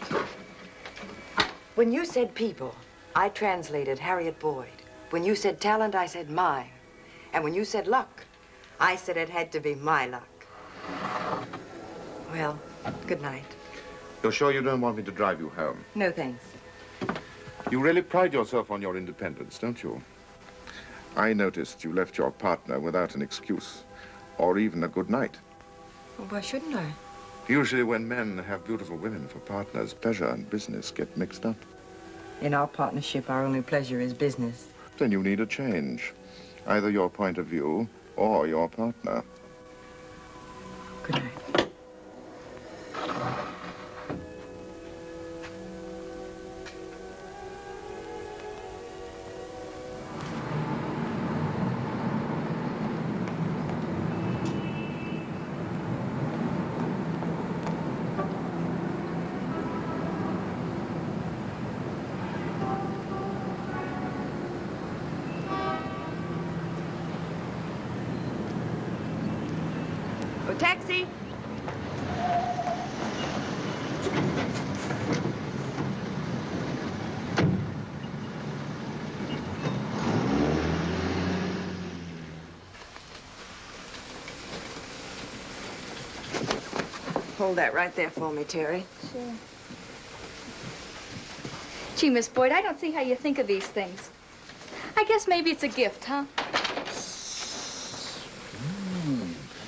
When you said people, I translated Harriet Boyd. When you said talent, I said mine. And when you said luck, I said it had to be my luck. Well, good night. You're sure you don't want me to drive you home? No, thanks. You really pride yourself on your independence, don't you? I noticed you left your partner without an excuse, or even a good night. Well, why shouldn't I? Usually when men have beautiful women for partners, pleasure and business get mixed up. In our partnership, our only pleasure is business. Then you need a change. Either your point of view or your partner. Good night. Taxi. Hold that right there for me, Terry. Sure. Gee, Miss Boyd, I don't see how you think of these things. I guess maybe it's a gift, huh?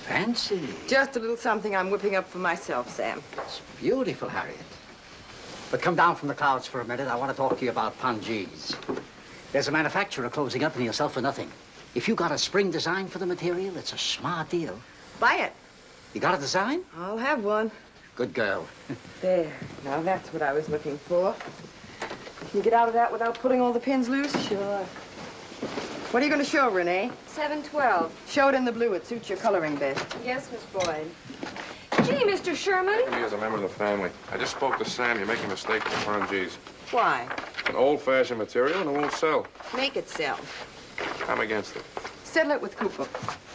Fancy. Just a little something I'm whipping up for myself, Sam. It's beautiful, Harriet. But come down from the clouds for a minute. I want to talk to you about pongees. There's a manufacturer closing up and he'll sell for nothing. If you got a spring design for the material, it's a smart deal. Buy it. You got a design? I'll have one. Good girl. There. Now that's what I was looking for. Can you get out of that without pulling all the pins loose? Sure. What are you going to show, Renee? 712. Show it in the blue. It suits your coloring best. Yes, Miss Boyd. Gee, Mr. Sherman. Me as a member of the family. I just spoke to Sam. You're making a mistake with pongees. Why? An old-fashioned material and it won't sell. Make it sell. I'm against it. Settle it with Cooper.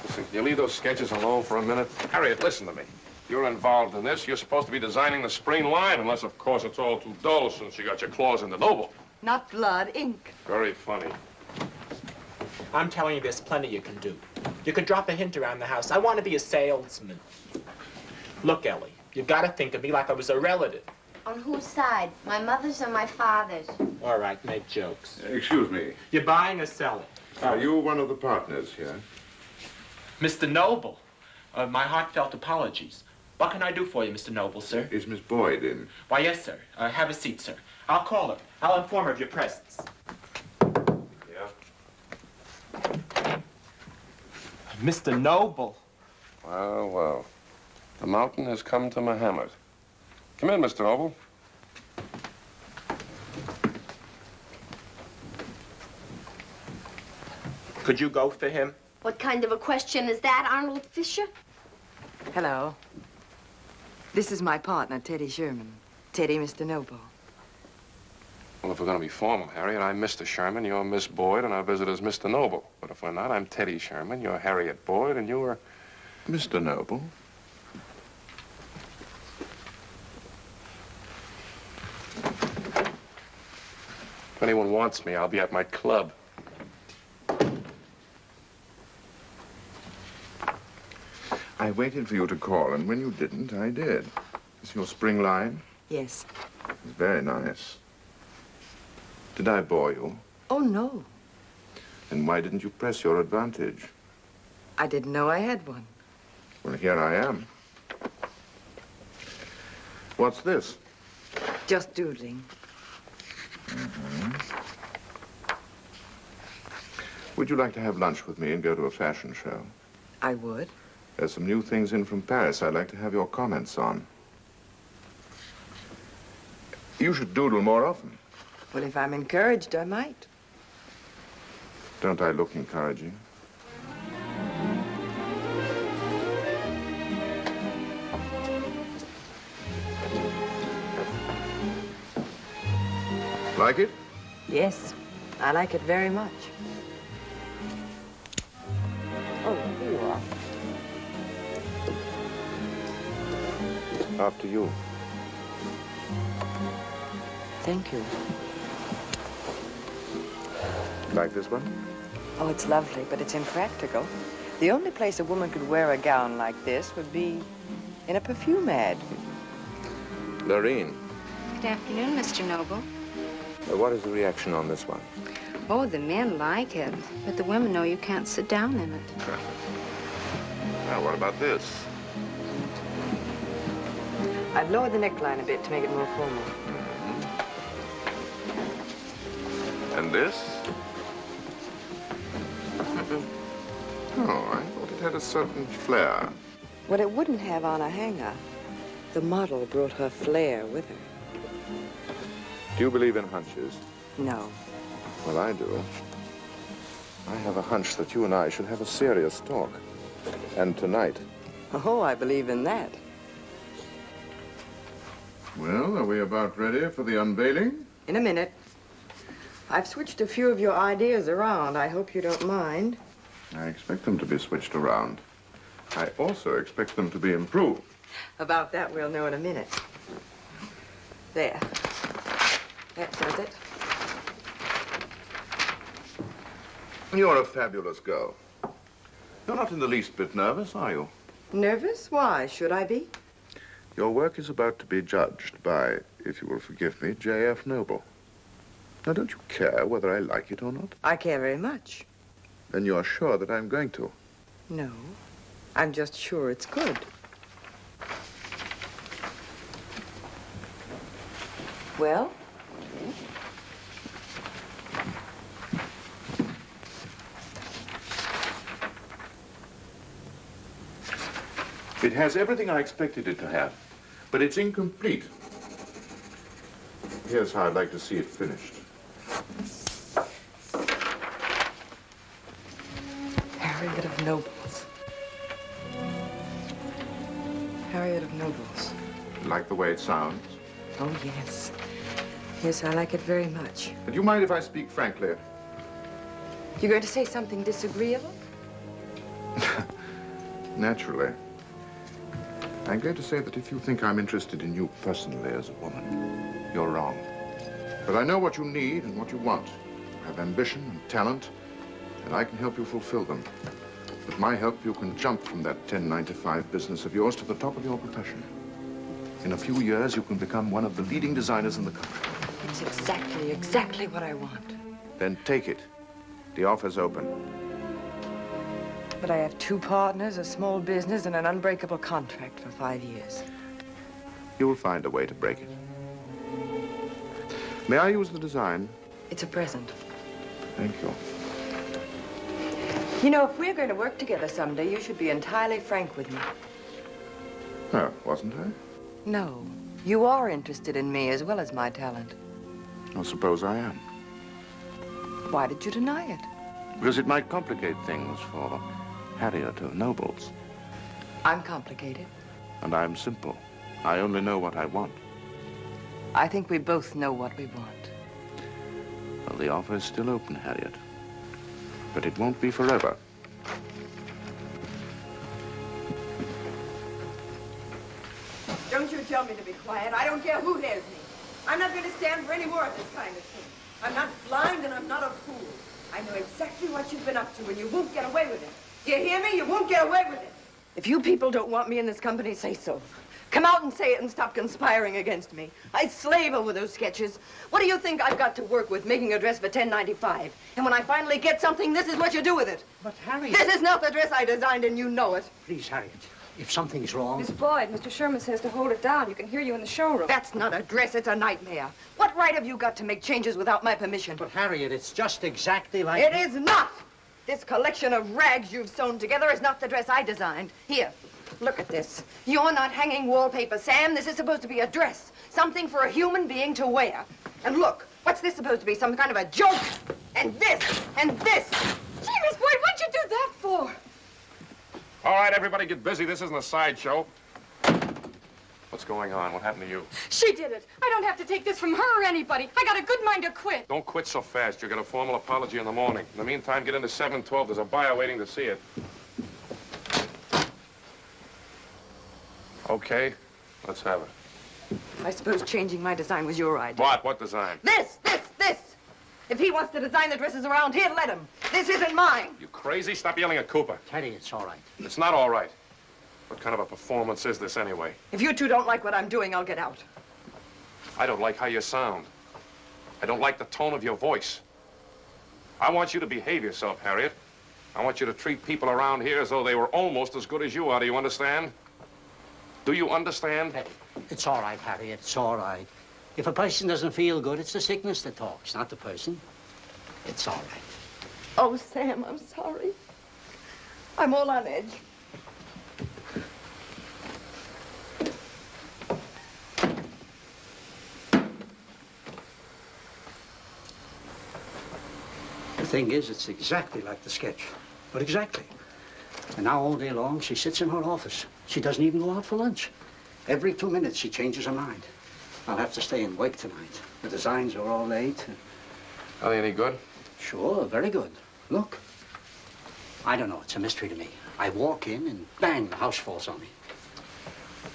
Listen, you leave those sketches alone for a minute. Harriet, listen to me. You're involved in this. You're supposed to be designing the spring line, unless, of course, it's all too dull since you got your claws in the Noble. Not blood, ink. Very funny. I'm telling you, there's plenty you can do. You could drop a hint around the house. I want to be a salesman. Look, Ellie, you've got to think of me like I was a relative. On whose side? My mother's or my father's? All right, make jokes. Excuse me. You're buying or selling? Are you one of the partners here? Mr. Noble, my heartfelt apologies. What can I do for you, Mr. Noble, sir? Is Miss Boyd in? Why, yes, sir. Have a seat, sir. I'll call her. I'll inform her of your presence. Mr. Noble. Well, well. The mountain has come to Muhammad. Come in, Mr. Noble. Could you go for him? What kind of a question is that, Arnold Fisher? Hello. This is my partner, Teddy Sherman. Teddy, Mr. Noble. Well, if we're going to be formal, Harriet, I'm Mr. Sherman, you're Miss Boyd, and our visitor's Mr. Noble. But if we're not, I'm Teddy Sherman, you're Harriet Boyd, and you're Mr. Noble. If anyone wants me, I'll be at my club. I waited for you to call, and when you didn't, I did. Is your spring line? Yes. It's very nice. Did I bore you? Oh, no. And why didn't you press your advantage? I didn't know I had one. Well, here I am. What's this? Just doodling. Would you like to have lunch with me and go to a fashion show? I would. There's some new things in from Paris I'd like to have your comments on. You should doodle more often. Well, if I'm encouraged, I might. Don't I look encouraging? Like it? Yes, I like it very much. Oh, here you are. After you. Thank you. Like this one? Oh, it's lovely, but it's impractical. The only place a woman could wear a gown like this would be in a perfume ad. Lorene, Good afternoon, Mr. Noble. what is the reaction on this one? Oh, the men like it, but the women know you can't sit down in it. Now, what about this? I'd lower the neckline a bit to make it more formal. And this? Oh, I thought it had a certain flair. What it wouldn't have on a hanger, the model brought her flair with her. Do you believe in hunches? No. Well, I do. I have a hunch that you and I should have a serious talk. And tonight. Oh, I believe in that. Well, are we about ready for the unveiling? In a minute. I've switched a few of your ideas around. I hope you don't mind. I expect them to be switched around. I also expect them to be improved. About that, we'll know in a minute. There. That does it. You're a fabulous girl. You're not in the least bit nervous, are you? Nervous? Why should I be? Your work is about to be judged by, if you will forgive me, J.F. Noble. Now, don't you care whether I like it or not? I care very much. Then you're sure that I'm going to? No. I'm just sure it's good. Well? It has everything I expected it to have, but it's incomplete. Here's how I'd like to see it finished. Harriet of Nobles. Harriet of Nobles. Like the way it sounds? Oh, yes. Yes, I like it very much. Do you mind if I speak frankly? You're going to say something disagreeable? Naturally. I'm going to say that if you think I'm interested in you personally as a woman, you're wrong. But I know what you need and what you want. You have ambition and talent, and I can help you fulfill them. With my help, you can jump from that 1095 business of yours to the top of your profession. In a few years, you can become one of the leading designers in the country. It's exactly what I want. Then take it. The offer's open. But I have 2 partners, a small business, and an unbreakable contract for 5 years. You'll find a way to break it. May I use the design? It's a present. Thank you. You know, if we're going to work together someday, you should be entirely frank with me. Oh, wasn't I? No. You are interested in me as well as my talent. I suppose I am. Why did you deny it? Because it might complicate things for Harriet of Nobles. I'm complicated. And I'm simple. I only know what I want. I think we both know what we want. Well, the offer is still open, Harriet. But it won't be forever. Don't you tell me to be quiet. I don't care who hears me. I'm not going to stand for any more of this kind of thing. I'm not blind and I'm not a fool. I know exactly what you've been up to and you won't get away with it. Do you hear me? You won't get away with it. If you people don't want me in this company, say so. Come out and say it and stop conspiring against me. I slave over those sketches. What do you think I've got to work with making a dress for $10.95? And when I finally get something, this is what you do with it. But, Harriet... This is not the dress I designed, and you know it. Please, Harriet, if something's wrong... Miss Boyd, Mr. Sherman says to hold it down. You can hear you in the showroom. That's not a dress, it's a nightmare. What right have you got to make changes without my permission? But, Harriet, it's just exactly like... It is not! This collection of rags you've sewn together is not the dress I designed. Here, look at this. You're not hanging wallpaper, Sam. This is supposed to be a dress. Something for a human being to wear. And look, what's this supposed to be? Some kind of a joke? And this, and this. Gee, Miss Boyd, what'd you do that for? All right, everybody get busy. This isn't a sideshow. What's going on? What happened to you? She did it. I don't have to take this from her or anybody. I got a good mind to quit. Don't quit so fast. You'll get a formal apology in the morning. In the meantime, get into 712. There's a buyer waiting to see it. Okay, let's have it. I suppose changing my design was your idea. What? What design? This! If he wants to design the dresses around here, let him. This isn't mine. You crazy? Stop yelling at Cooper. Teddy, it's all right. It's not all right. What kind of a performance is this anyway? If you two don't like what I'm doing, I'll get out. I don't like how you sound. I don't like the tone of your voice. I want you to behave yourself, Harriet. I want you to treat people around here as though they were almost as good as you are. Do you understand? Do you understand? Teddy, it's all right, Harriet. It's all right. If a person doesn't feel good, it's the sickness that talks, not the person. It's all right. Oh, Sam, I'm sorry. I'm all on edge. The thing is, it's exactly like the sketch. But exactly. And now all day long, she sits in her office. She doesn't even go out for lunch. Every 2 minutes, she changes her mind. I'll have to stay and work tonight. The designs are all late. Are they any good? Sure, very good. Look. I don't know. It's a mystery to me. I walk in and bang, the house falls on me.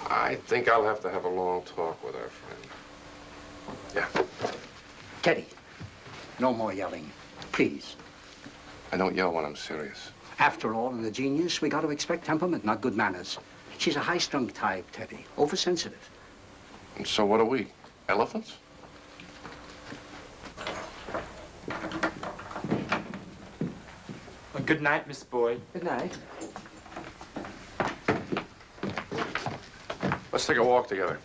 I think I'll have to have a long talk with our friend. Yeah. Teddy, no more yelling. Please. I don't yell when I'm serious. After all, in a genius, we got to expect temperament, not good manners. She's a high-strung type, Teddy. Oversensitive. And so what are we? Elephants? Well, good night, Miss Boyd. Good night. Let's take a walk together.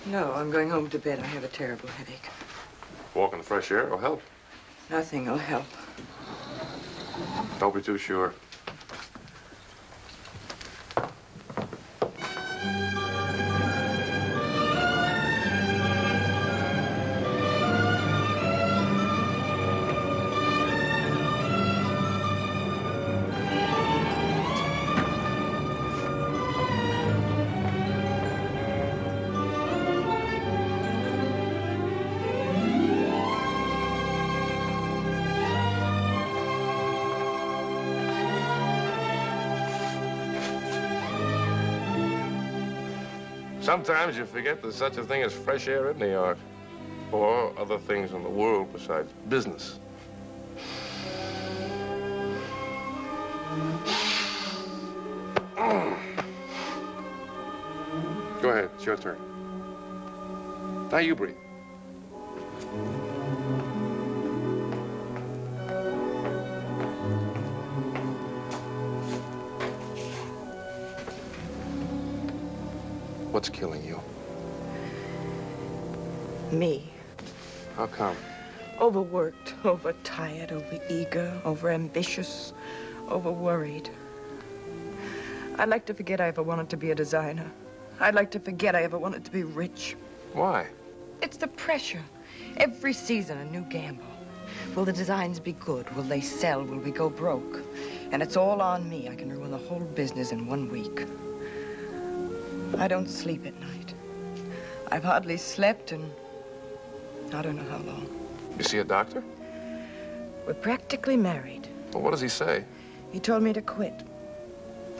No, I'm going home to bed. I have a terrible headache. Walk in the fresh air will help. Nothing will help. Don't be too sure. Sometimes you forget there's such a thing as fresh air in New York. Or other things in the world besides business. Go ahead, it's your turn. Now you breathe. What's killing you? Me. How come? Overworked, overtired, over-eager, over-ambitious, over-worried. I'd like to forget I ever wanted to be a designer. I'd like to forget I ever wanted to be rich. Why? It's the pressure. Every season, a new gamble. Will the designs be good? Will they sell? Will we go broke? And it's all on me. I can ruin the whole business in 1 week. I don't sleep at night. I've hardly slept in I don't know how long. You see a doctor? We're practically married. Well, what does he say? He told me to quit.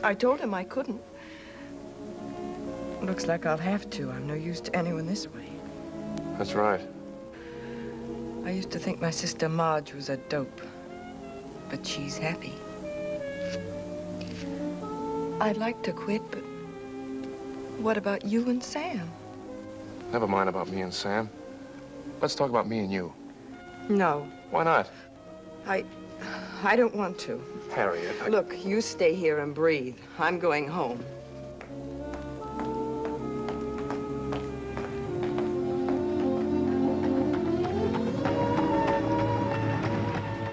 I told him I couldn't. Looks like I'll have to. I'm no use to anyone this way. That's right. I used to think my sister Marge was a dope, but she's happy. I'd like to quit, but What about you and Sam? Never mind about me and Sam. Let's talk about me and you. No. Why not? I don't want to. Harriet, Look, you stay here and breathe. I'm going home.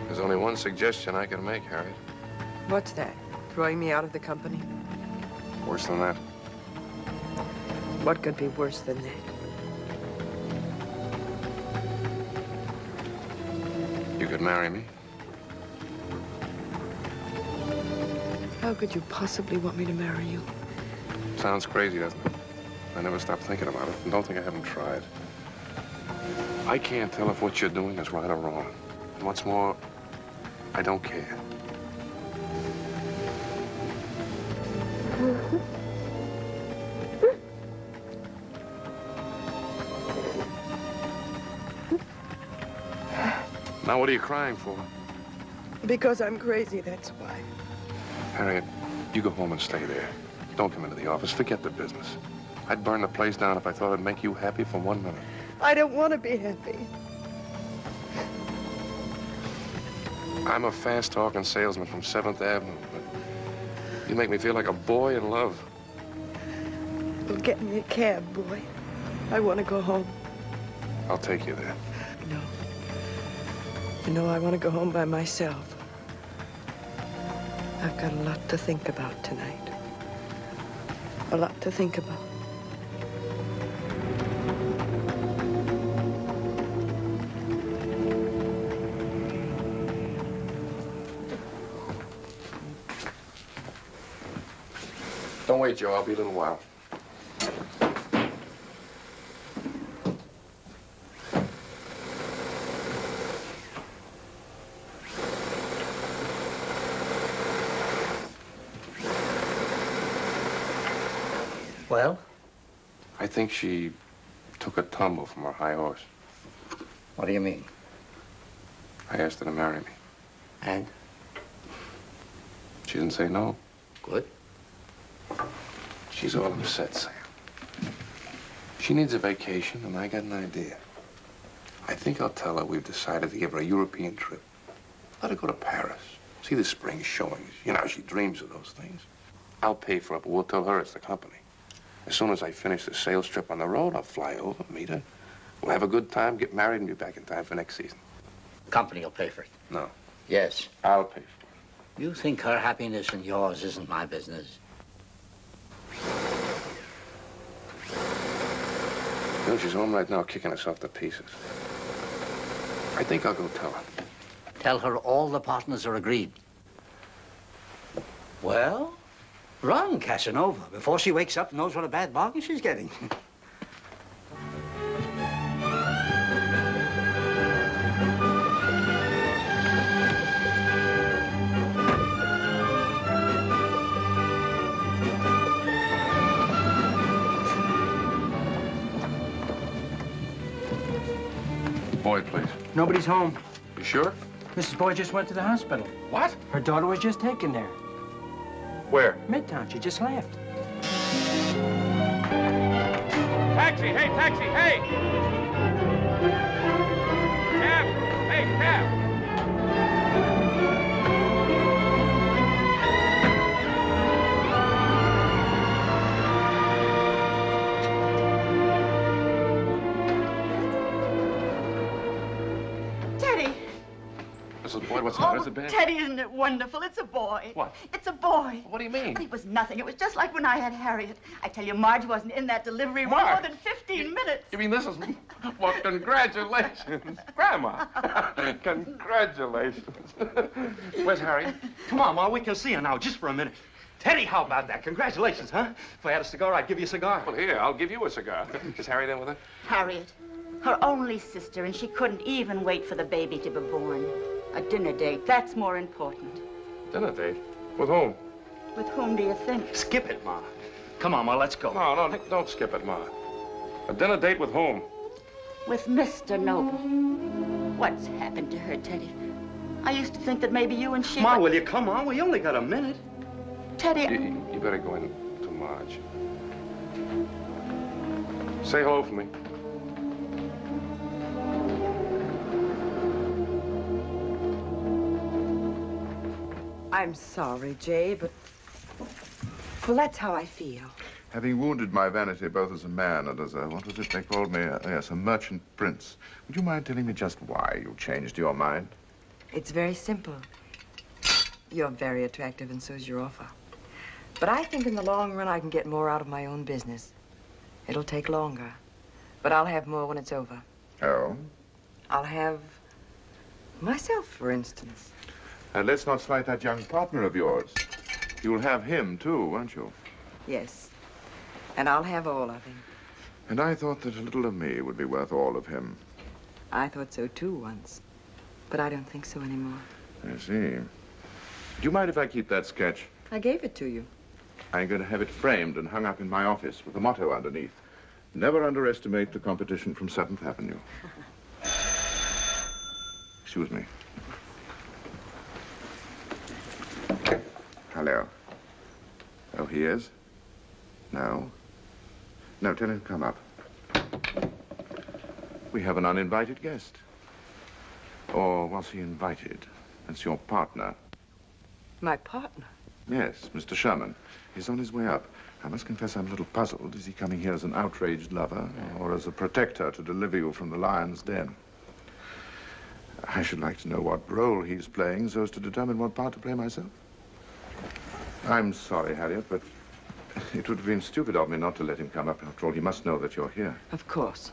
There's only one suggestion I can make, Harriet. What's that? Throwing me out of the company? Worse than that. What could be worse than that? You could marry me. How could you possibly want me to marry you? Sounds crazy, doesn't it? I never stop thinking about it, and don't think I haven't tried. I can't tell if what you're doing is right or wrong. And what's more, I don't care. Now, what are you crying for? Because I'm crazy, that's why. Harriet, you go home and stay there. Don't come into the office. Forget the business. I'd burn the place down if I thought it'd make you happy for 1 minute. I don't want to be happy. I'm a fast-talking salesman from 7th Avenue, but you make me feel like a boy in love. Well, get me a cab, boy. I want to go home. I'll take you there. No. You know, I want to go home by myself. I've got a lot to think about tonight. A lot to think about. Don't wait, Joe. I'll be a little while. Well? I think she took a tumble from her high horse. What do you mean? I asked her to marry me. And? She didn't say no. Good. She's all upset, Sam. She needs a vacation, and I got an idea. I think I'll tell her we've decided to give her a European trip. Let her go to Paris, see the spring showings. You know how she dreams of those things. I'll pay for it, but we'll tell her it's the company. As soon as I finish the sales trip on the road, I'll fly over, meet her. We'll have a good time, get married, and be back in time for next season. Company will pay for it. No. Yes. I'll pay for it. You think her happiness and yours isn't my business? You know, she's home right now kicking herself to pieces. I think I'll go tell her. Tell her all the partners are agreed. Well, run, Casanova, before she wakes up and knows what a bad bargain she's getting. Boyd, please. Nobody's home. You sure? Mrs. Boyd just went to the hospital. What? Her daughter was just taken there. Where? Midtown. She just left. Taxi! Hey, taxi! Hey! Cab! Hey, cab! Teddy. Mrs. Boyd, what's the matter? Is it bad? Teddy, isn't it wonderful? It's a boy. What? It's a boy. What do you mean? It was nothing. It was just like when I had Harriet. I tell you, Marge wasn't in that delivery room Marge? more than 15 minutes. You mean this is... Well, congratulations. Grandma. Congratulations. Where's Harry? Come on, Ma, we can see her now, just for a minute. Teddy, how about that? Congratulations, huh? If I had a cigar, I'd give you a cigar. Well, here, I'll give you a cigar. Is Harry there with her? Harriet, her only sister, and she couldn't even wait for the baby to be born. A dinner date, that's more important. Dinner date? With whom? With whom do you think? Skip it, Ma. Come on, Ma, let's go. No, don't skip it, Ma. A dinner date with whom? With Mr. Noble. What's happened to her, Teddy? I used to think that maybe you and she... Ma, will you come on? We only got a minute. Teddy... You better go in to Marge. Say hello for me. I'm sorry, Jay, but... Well, that's how I feel. Having wounded my vanity both as a man and as a, what was it they called me? Yes, a merchant prince. Would you mind telling me just why you changed your mind? It's very simple. You're very attractive, and so's your offer. But I think in the long run I can get more out of my own business. It'll take longer, but I'll have more when it's over. Oh? I'll have myself, for instance. And let's not slight that young partner of yours. You'll have him, too, won't you? Yes, and I'll have all of him. And I thought that a little of me would be worth all of him. I thought so, too, once. But I don't think so anymore. I see. Do you mind if I keep that sketch? I gave it to you. I'm going to have it framed and hung up in my office with a motto underneath. Never underestimate the competition from 7th Avenue. Excuse me. Hello. Oh, he is? No? No, tell him to come up. We have an uninvited guest. Or was he invited? It's your partner. My partner? Yes, Mr. Sherman. He's on his way up. I must confess I'm a little puzzled. Is he coming here as an outraged lover or as a protector to deliver you from the lion's den? I should like to know what role he's playing so as to determine what part to play myself. I'm sorry, Harriet, but it would have been stupid of me not to let him come up. After all, he must know that you're here. Of course.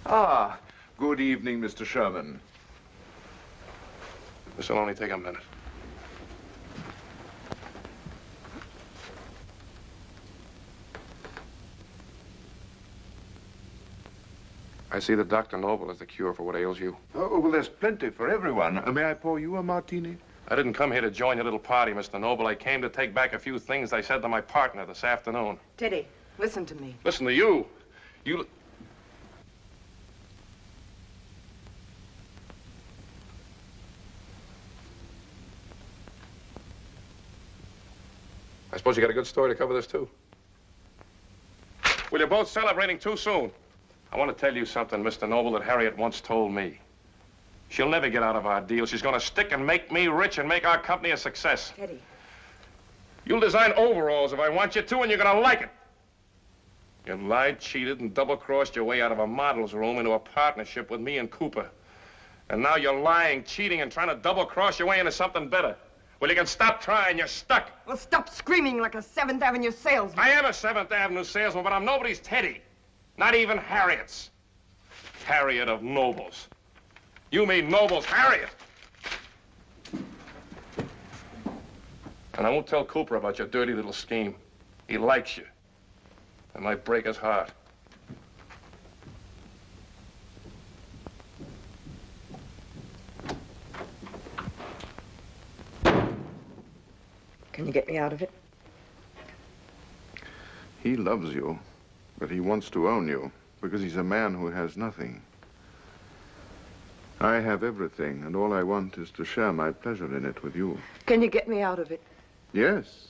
Ah, good evening, Mr. Sherman. This will only take a minute. I see that Dr. Noble is the cure for what ails you. Oh, well, there's plenty for everyone. May I pour you a martini? I didn't come here to join your little party, Mr. Noble. I came to take back a few things I said to my partner this afternoon. Teddy, listen to me. Listen to you. You... I suppose you got a good story to cover this, too. Well, you're both celebrating too soon. I want to tell you something, Mr. Noble, that Harriet once told me. She'll never get out of our deal. She's going to stick and make me rich and make our company a success. Teddy. You'll design overalls if I want you to, and you're going to like it. You lied, cheated, and double-crossed your way out of a model's room into a partnership with me and Cooper. And now you're lying, cheating, and trying to double-cross your way into something better. Well, you can stop trying. You're stuck. Well, stop screaming like a 7th Avenue salesman. I am a 7th Avenue salesman, but I'm nobody's Teddy. Not even Harriet's. Harriet of Nobles. You mean Nobles, Harriet. And I won't tell Cooper about your dirty little scheme. He likes you. It might break his heart. Can you get me out of it? He loves you, but he wants to own you because he's a man who has nothing. I have everything, and all I want is to share my pleasure in it with you. Can you get me out of it? Yes.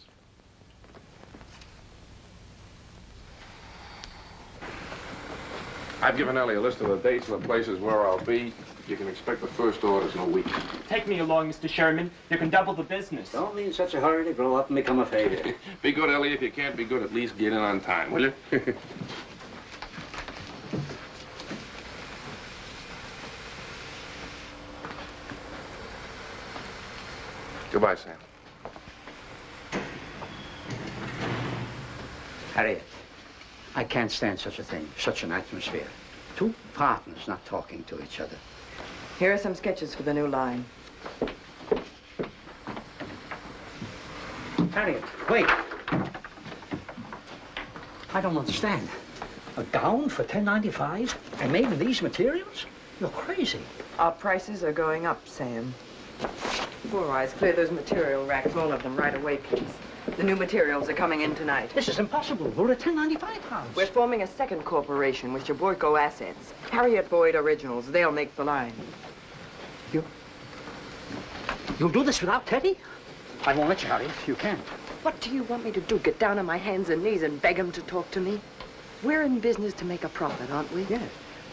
I've given Ellie a list of the dates and the places where I'll be. You can expect the first orders in a week. Take me along, Mr. Sherman. You can double the business. Don't be in such a hurry to grow up and become a failure. Be good, Ellie. If you can't be good, at least get in on time, will you? Goodbye, Sam. Harriet, I can't stand such a thing, such an atmosphere. Two partners not talking to each other. Here are some sketches for the new line. Harriet, wait. I don't understand. A gown for $10.95 and made of these materials? You're crazy. Our prices are going up, Sam. Four Eyes, clear those material racks, all of them, right away, please. The new materials are coming in tonight. This is impossible. We're a 1095 house. We're forming a second corporation with Jaboyko Assets. Harriet Boyd Originals. They'll make the line. You'll do this without Teddy? I won't let you, Harriet. You can't. What do you want me to do? Get down on my hands and knees and beg him to talk to me? We're in business to make a profit, aren't we? Yeah.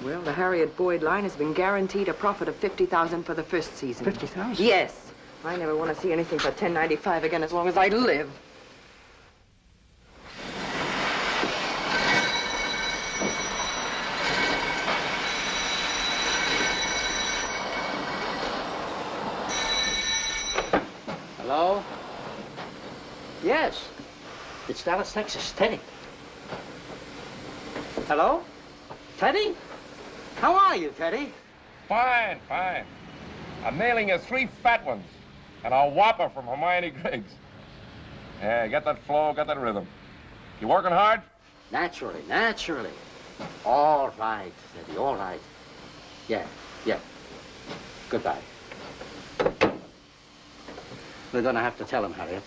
Well, the Harriet Boyd line has been guaranteed a profit of $50,000 for the first season. 50,000? Yes. I never want to see anything for 1095 again as long as I live. Hello? Yes. It's Dallas, Texas. Teddy. Hello? Teddy? How are you, Teddy? Fine, fine. I'm nailing you 3 fat ones and a whopper from Hermione Griggs. Yeah, get that flow, get that rhythm. You working hard? Naturally, naturally. All right, Teddy, all right. Yeah, yeah. Goodbye. We're gonna have to tell him, Harriet.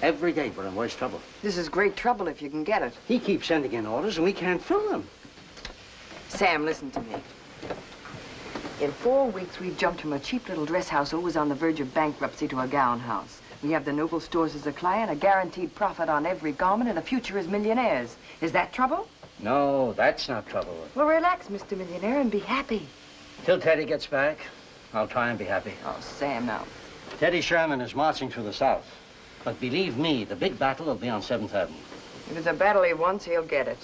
Every day we're in worse trouble. This is great trouble if you can get it. He keeps sending in orders and we can't fill them. Sam, listen to me. In 4 weeks, we've jumped from a cheap little dress house always on the verge of bankruptcy to a gown house. We have the Noble Stores as a client, a guaranteed profit on every garment, and a future as millionaires. Is that trouble? No, that's not trouble. Well, relax, Mr. Millionaire, and be happy. Till Teddy gets back, I'll try and be happy. Oh, Sam, now. Teddy Sherman is marching through the South. But believe me, the big battle will be on 7th Avenue. If it's a battle he wants, he'll get it.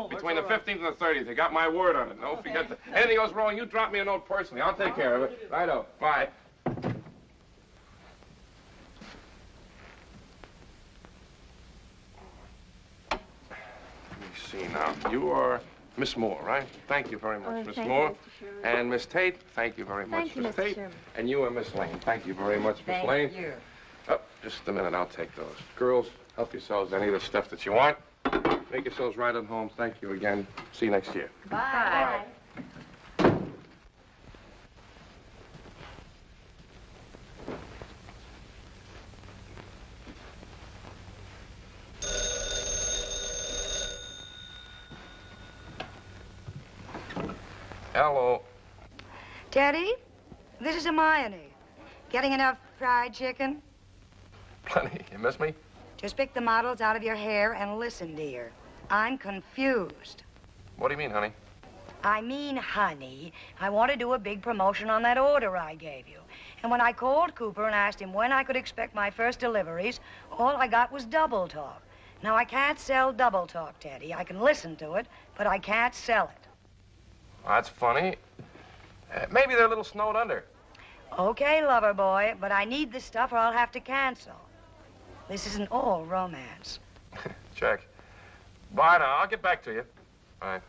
Between the 15th and the 30th. You got my word on it. Don't forget that. Anything goes wrong, you drop me a note personally. I'll take care of it. Righto. Bye. Let me see now. You are Miss Moore, right? Thank you very much, Miss Moore. And Miss Tate, thank you very much, Miss Tate. And you are Miss Lane. Thank you very much, Miss Lane. Thank you. Oh, just a minute. I'll take those. Girls, help yourselves to any of the stuff that you want. Make yourselves right at home. Thank you again. See you next year. Bye. Hello. Teddy, this is Hermione. Getting enough fried chicken? Plenty. You miss me? Just pick the models out of your hair and listen, dear. I'm confused. What do you mean, honey? I mean, honey, I want to do a big promotion on that order I gave you. And when I called Cooper and asked him when I could expect my first deliveries, all I got was double talk. Now, I can't sell double talk, Teddy. I can listen to it, but I can't sell it. That's funny. Maybe they're a little snowed under. Okay, lover boy, but I need the stuff or I'll have to cancel. This isn't all romance. Check. Bye now. I'll get back to you. Bye.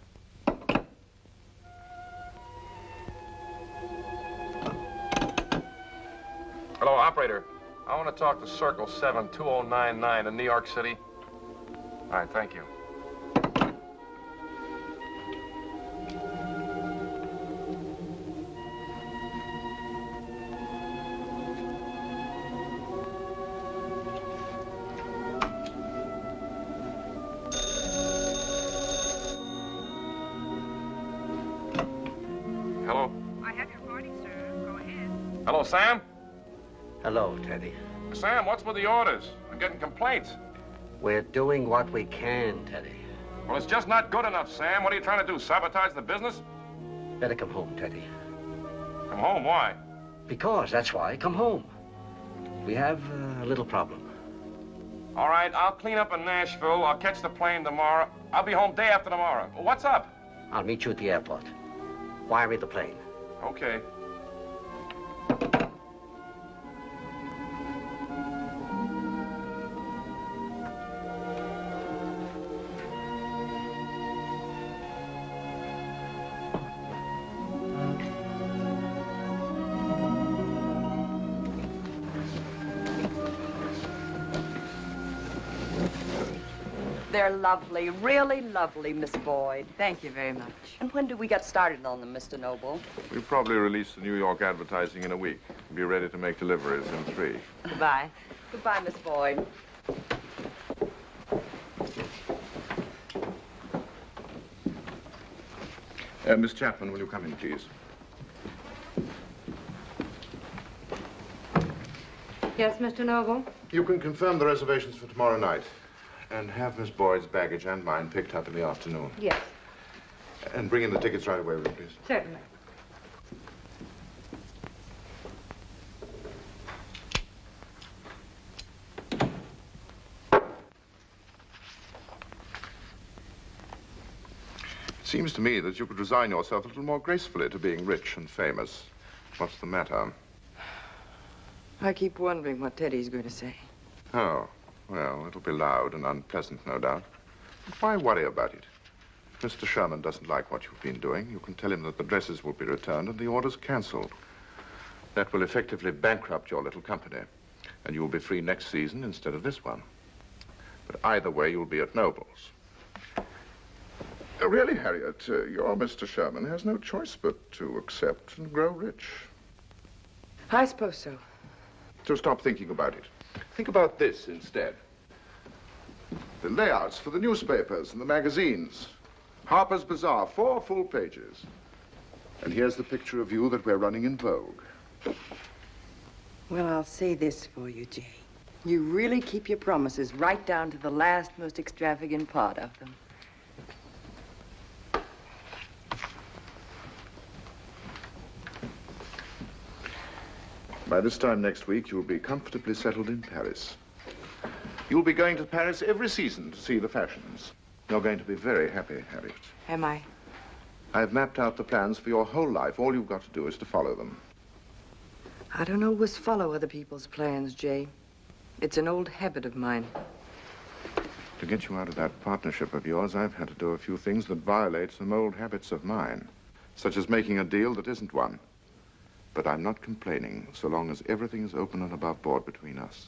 Hello, operator. I want to talk to Circle 72099 in New York City. All right, thank you. Hello, Sam? Hello, Teddy. Sam, what's with the orders? I'm getting complaints. We're doing what we can, Teddy. Well, it's just not good enough, Sam. What are you trying to do, sabotage the business? Better come home, Teddy. Come home, why? Because, that's why. Come home. We have a little problem. All right, I'll clean up in Nashville. I'll catch the plane tomorrow. I'll be home day after tomorrow. What's up? I'll meet you at the airport. Wire me the plane. Okay. They're lovely, really lovely, Miss Boyd. Thank you very much. And when do we get started on them, Mr. Noble? We'll probably release the New York advertising in a week. Be ready to make deliveries in 3. Goodbye. Goodbye, Miss Boyd. Miss Chapman, will you come in, please? Yes, Mr. Noble? You can confirm the reservations for tomorrow night. And have Miss Boyd's baggage and mine picked up in the afternoon. Yes. And bring in the tickets right away, will you, please? Certainly. It seems to me that you could resign yourself a little more gracefully to being rich and famous. What's the matter? I keep wondering what Teddy's going to say. Oh. Well, it'll be loud and unpleasant, no doubt. But why worry about it? If Mr. Sherman doesn't like what you've been doing, you can tell him that the dresses will be returned and the orders cancelled. That will effectively bankrupt your little company, and you'll be free next season instead of this one. But either way, you'll be at Noble's. Really, Harriet, your Mr. Sherman has no choice but to accept and grow rich. I suppose so. So stop thinking about it. Think about this instead. The layouts for the newspapers and the magazines. Harper's Bazaar, 4 full pages. And here's the picture of you that we're running in Vogue. Well, I'll say this for you, Jay. You really keep your promises right down to the last, most extravagant part of them. By this time next week, you'll be comfortably settled in Paris. You'll be going to Paris every season to see the fashions. You're going to be very happy, Harriet. Am I? I've mapped out the plans for your whole life. All you've got to do is to follow them. I don't always follow other people's plans, Jay. It's an old habit of mine. To get you out of that partnership of yours, I've had to do a few things that violate some old habits of mine, such as making a deal that isn't one. But I'm not complaining, so long as everything is open and above board between us.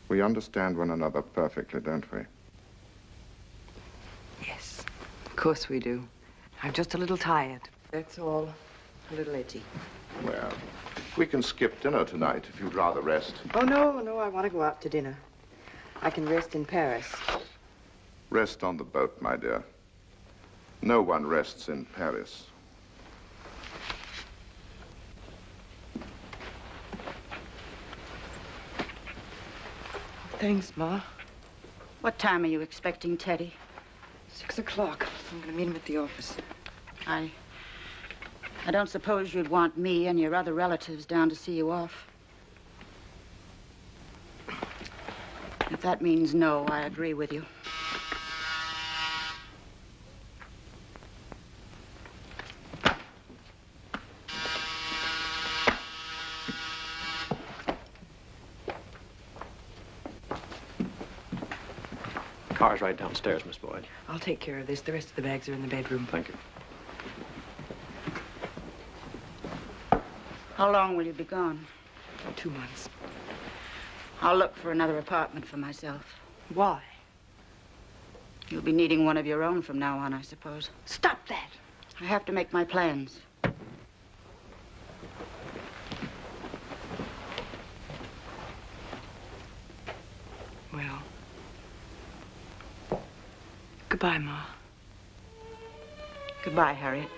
We understand one another perfectly, don't we? Yes, of course we do. I'm just a little tired. That's all. A little itchy. Well, we can skip dinner tonight if you'd rather rest. Oh, no, I want to go out to dinner. I can rest in Paris. Rest on the boat, my dear. No one rests in Paris. Thanks, Ma. What time are you expecting Teddy? 6 o'clock. I'm going to meet him at the office. I don't suppose you'd want me and your other relatives down to see you off. If that means no, I agree with you. Car's right downstairs, Miss Boyd. I'll take care of this. The rest of the bags are in the bedroom. Thank you. How long will you be gone? 2 months. I'll look for another apartment for myself. Why? You'll be needing one of your own from now on, I suppose. Stop that! I have to make my plans. Well, goodbye, Ma. Goodbye, Harriet.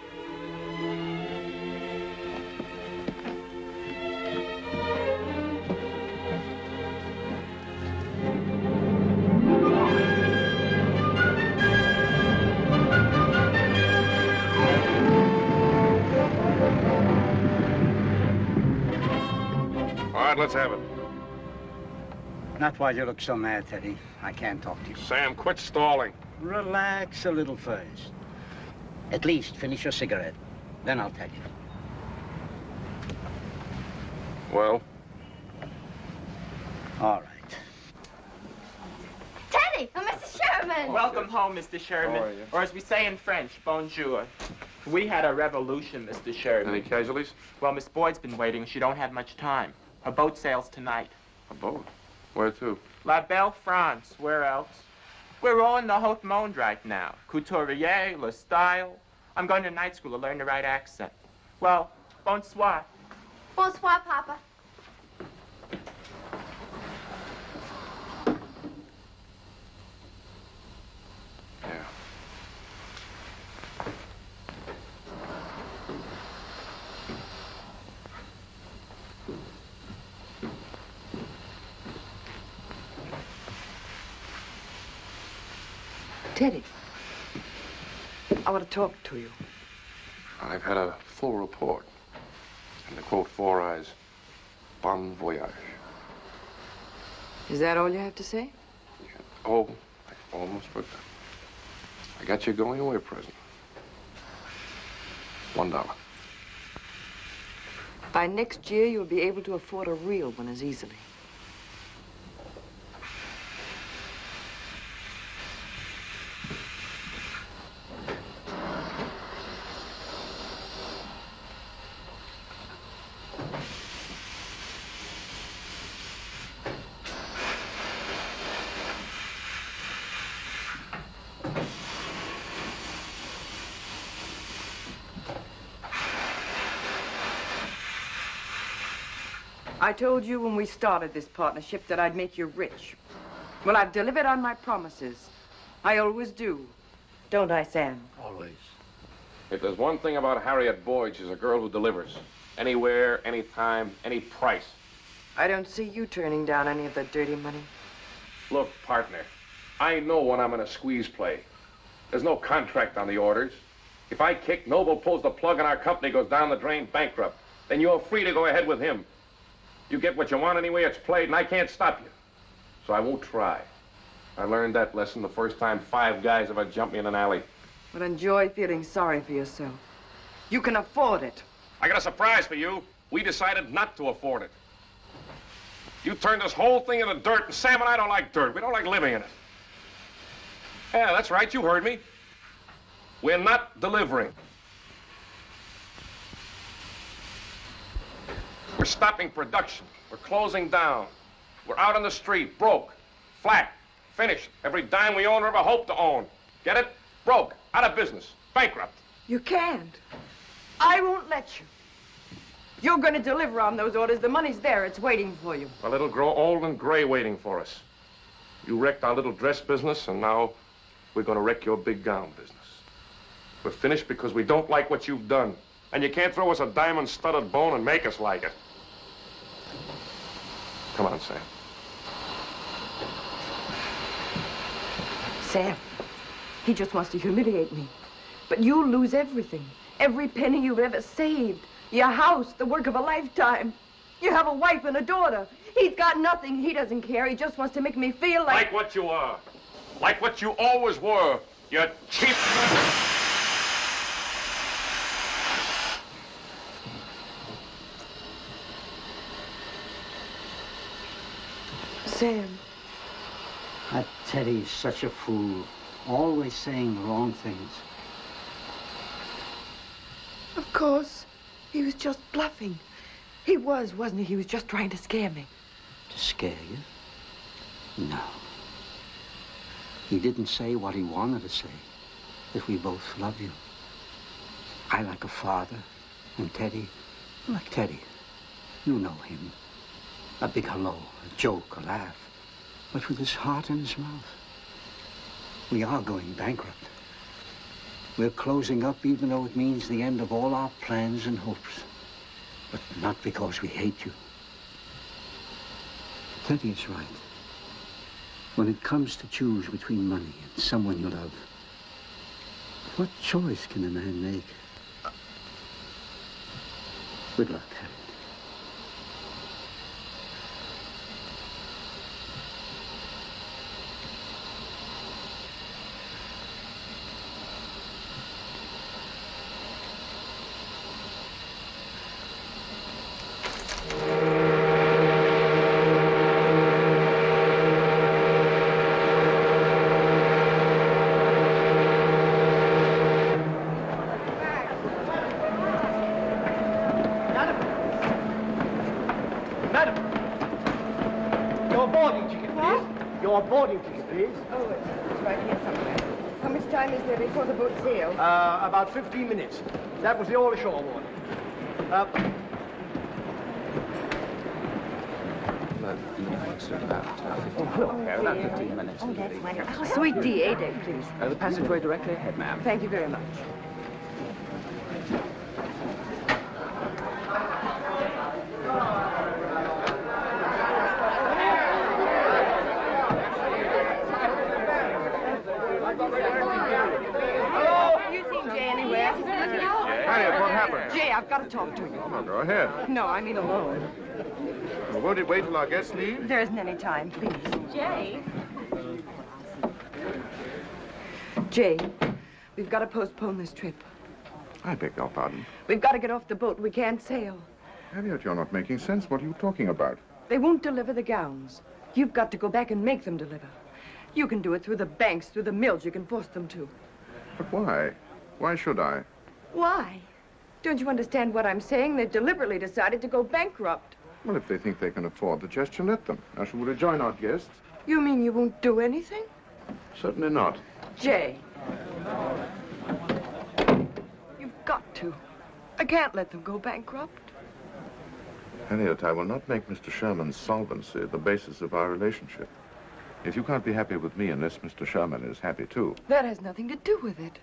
let's have it. Not while you look so mad, Teddy. I can't talk to you. Sam, quit stalling. Relax a little first. At least finish your cigarette. Then I'll tell you. Well? All right. Teddy! Oh, Mr. Sherman! Welcome home, Mr. Sherman. How are you? Or as we say in French, bonjour. We had a revolution, Mr. Sherman. Any casualties? Well, Miss Boyd's been waiting. She don't have much time. Her boat sails tonight. A boat? Where to? La Belle France. Where else? We're all in the haute monde right now. Couturier, Le Style. I'm going to night school to learn the right accent. Well, bonsoir. Bonsoir, Papa. Yeah. Teddy, I want to talk to you. I've had a full report. And to quote Four Eyes, bon voyage. Is that all you have to say? Oh, I almost forgot. I got you a going away present. $1. By next year, you'll be able to afford a real one as easily. I told you when we started this partnership that I'd make you rich. Well, I've delivered on my promises. I always do. Don't I, Sam? Always. If there's one thing about Harriet Boyd, she's a girl who delivers. Anywhere, anytime, any price. I don't see you turning down any of the dirty money. Look, partner, I know when I'm in a squeeze play. There's no contract on the orders. If I kick, Noble pulls the plug and our company goes down the drain bankrupt. Then you're free to go ahead with him. You get what you want anyway it's played, and I can't stop you. So I won't try. I learned that lesson the first time 5 guys ever jumped me in an alley. But enjoy feeling sorry for yourself. You can afford it. I got a surprise for you. We decided not to afford it. You turned this whole thing into dirt, and Sam and I don't like dirt. We don't like living in it. Yeah, that's right, you heard me. We're not delivering. We're stopping production. We're closing down. We're out on the street, broke, flat, finished. Every dime we own or ever hope to own. Get it? Broke, out of business, bankrupt. You can't. I won't let you. You're going to deliver on those orders. The money's there. It's waiting for you. Well, it'll grow old and gray waiting for us. You wrecked our little dress business, and now we're going to wreck your big gown business. We're finished because we don't like what you've done. And you can't throw us a diamond-studded bone and make us like it. Come on, Sam. Sam, he just wants to humiliate me. But you'll lose everything. Every penny you've ever saved. Your house, the work of a lifetime. You have a wife and a daughter. He's got nothing. He doesn't care. He just wants to make me feel like... Like what you are. Like what you always were. You're cheap. Sam. That Teddy's such a fool. Always saying the wrong things. Of course. He was just bluffing. He was, wasn't he? He was just trying to scare me. To scare you? No. He didn't say what he wanted to say. That we both love you. I like a father, and Teddy, like Teddy. You know him. A big hello, a joke, a laugh. But with his heart in his mouth. We are going bankrupt. We're closing up even though it means the end of all our plans and hopes. But not because we hate you. Teddy is right. When it comes to choose between money and someone you love, what choice can a man make? Good luck, Harry. please. Oh, it's right here somewhere. How much time is there before the boat sails? About 15 minutes. That was the all-ashore one. About 15 minutes. Oh, that's wonderful. Sweet tea, 8 egg, please. The passageway directly ahead, ma'am. Thank you very much. Have you seen Jay anywhere? Harriet, what happened? Jay, I've got to talk to you. Oh, go ahead. No, I mean alone. Well, won't it wait till our guests leave? There isn't any time, please. Jay? Jay, we've got to postpone this trip. I beg your pardon. We've got to get off the boat. We can't sail. Harriet, you're not making sense. What are you talking about? They won't deliver the gowns. You've got to go back and make them deliver. You can do it through the banks, through the mills. You can force them to. But why? Why should I? Why? Don't you understand what I'm saying? They've deliberately decided to go bankrupt. Well, if they think they can afford the gesture, let them. I shall rejoin our guests. You mean you won't do anything? Certainly not. Jay. You've got to. I can't let them go bankrupt. Harriet, I will not make Mr. Sherman's solvency the basis of our relationship. If you can't be happy with me unless Mr. Sherman is happy too. That has nothing to do with it.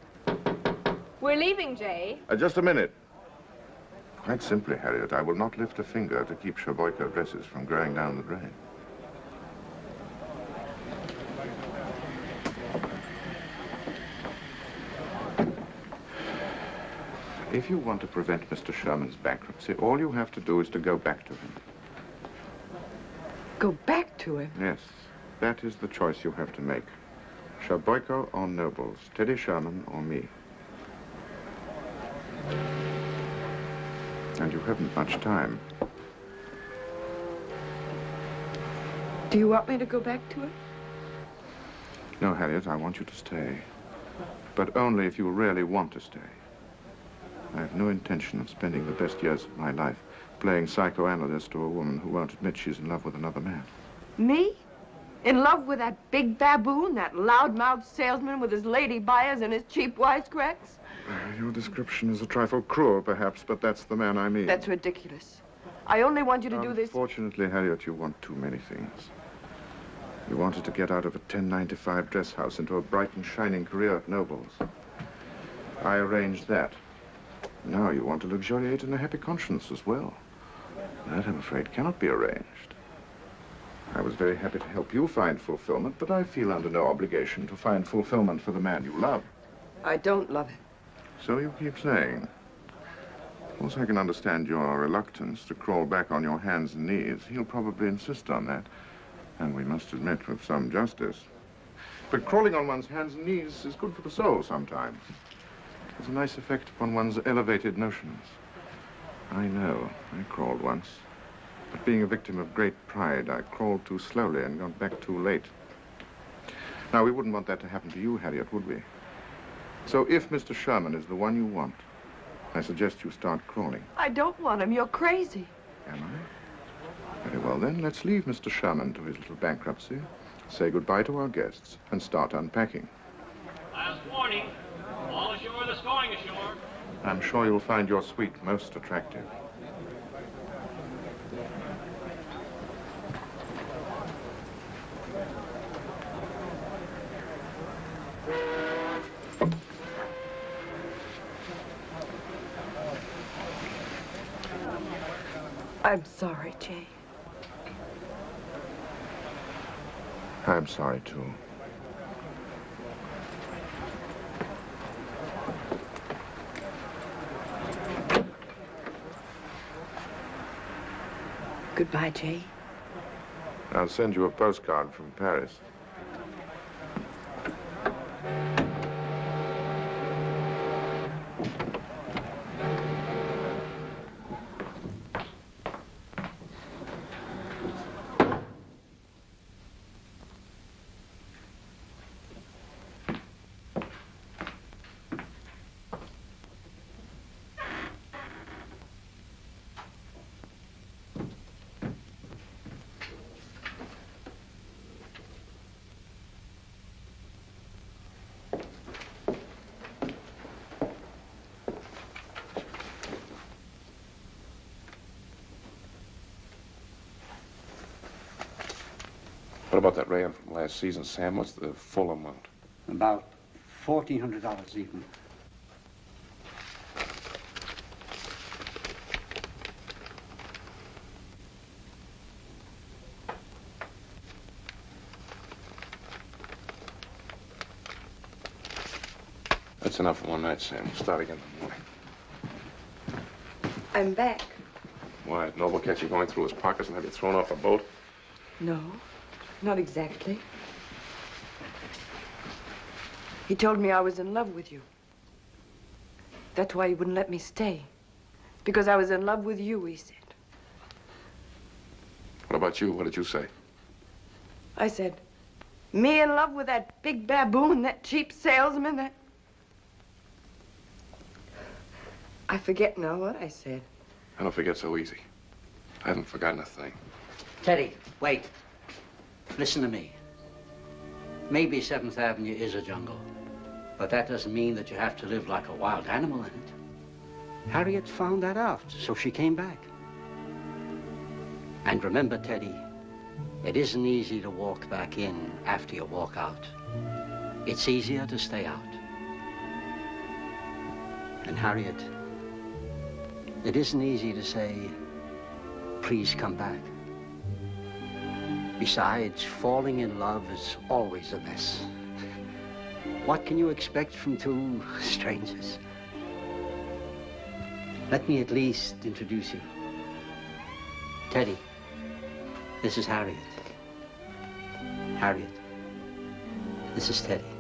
We're leaving, Jay. Just a minute. Quite simply, Harriet, I will not lift a finger to keep Sheboygan dresses from going down the drain. If you want to prevent Mr. Sherman's bankruptcy, all you have to do is to go back to him. Go back to him? Yes, that is the choice you have to make. Sheboygan or Nobles, Teddy Sherman or me. And you haven't much time. Do you want me to go back to him? No, Harriet, I want you to stay. But only if you really want to stay. I have no intention of spending the best years of my life playing psychoanalyst to a woman who won't admit she's in love with another man. Me? In love with that big baboon, that loudmouthed salesman with his lady buyers and his cheap wisecracks? Your description is a trifle cruel, perhaps, but that's the man I mean. That's ridiculous. I only want you to do this. Unfortunately, Harriet, you want too many things. You wanted to get out of a 1095 dress house into a bright and shining career at Nobles. I arranged that. Now you want to luxuriate in a happy conscience as well. That, I'm afraid, cannot be arranged. I was very happy to help you find fulfillment, but I feel under no obligation to find fulfillment for the man you love. I don't love him. So you keep saying. Of course, I can understand your reluctance to crawl back on your hands and knees. He'll probably insist on that. And we must admit with some justice. But crawling on one's hands and knees is good for the soul sometimes. There's a nice effect upon one's elevated notions. I know. I crawled once. But being a victim of great pride, I crawled too slowly and got back too late. Now, we wouldn't want that to happen to you, Harriet, would we? So if Mr. Sherman is the one you want, I suggest you start crawling. I don't want him. You're crazy. Am I? Very well, then. Let's leave Mr. Sherman to his little bankruptcy, say goodbye to our guests, and start unpacking. Last warning. All ashore that's going ashore. I'm sure you'll find your suite most attractive. I'm sorry, Jay. I'm sorry, too. Goodbye, Jay. I'll send you a postcard from Paris. What about that rayon from last season, Sam? What's the full amount? About $1,400 even. That's enough for one night, Sam. We'll start again in the morning. I'm back. Why, did Noble catch you going through his pockets and have you thrown off a boat? No, not exactly. He told me I was in love with you. That's why he wouldn't let me stay. Because I was in love with you, he said. What about you? What did you say? I said, me in love with that big baboon, that cheap salesman, that... I forget now what I said. I don't forget so easy. I haven't forgotten a thing. Teddy, wait. Listen to me. Maybe 7th Avenue is a jungle, but that doesn't mean that you have to live like a wild animal in it. Harriet found that out, so she came back. And remember, Teddy, it isn't easy to walk back in after you walk out. It's easier to stay out. And Harriet, it isn't easy to say, please come back. Besides, falling in love is always a mess. What can you expect from two strangers? Let me at least introduce you. Teddy, this is Harriet. Harriet, this is Teddy.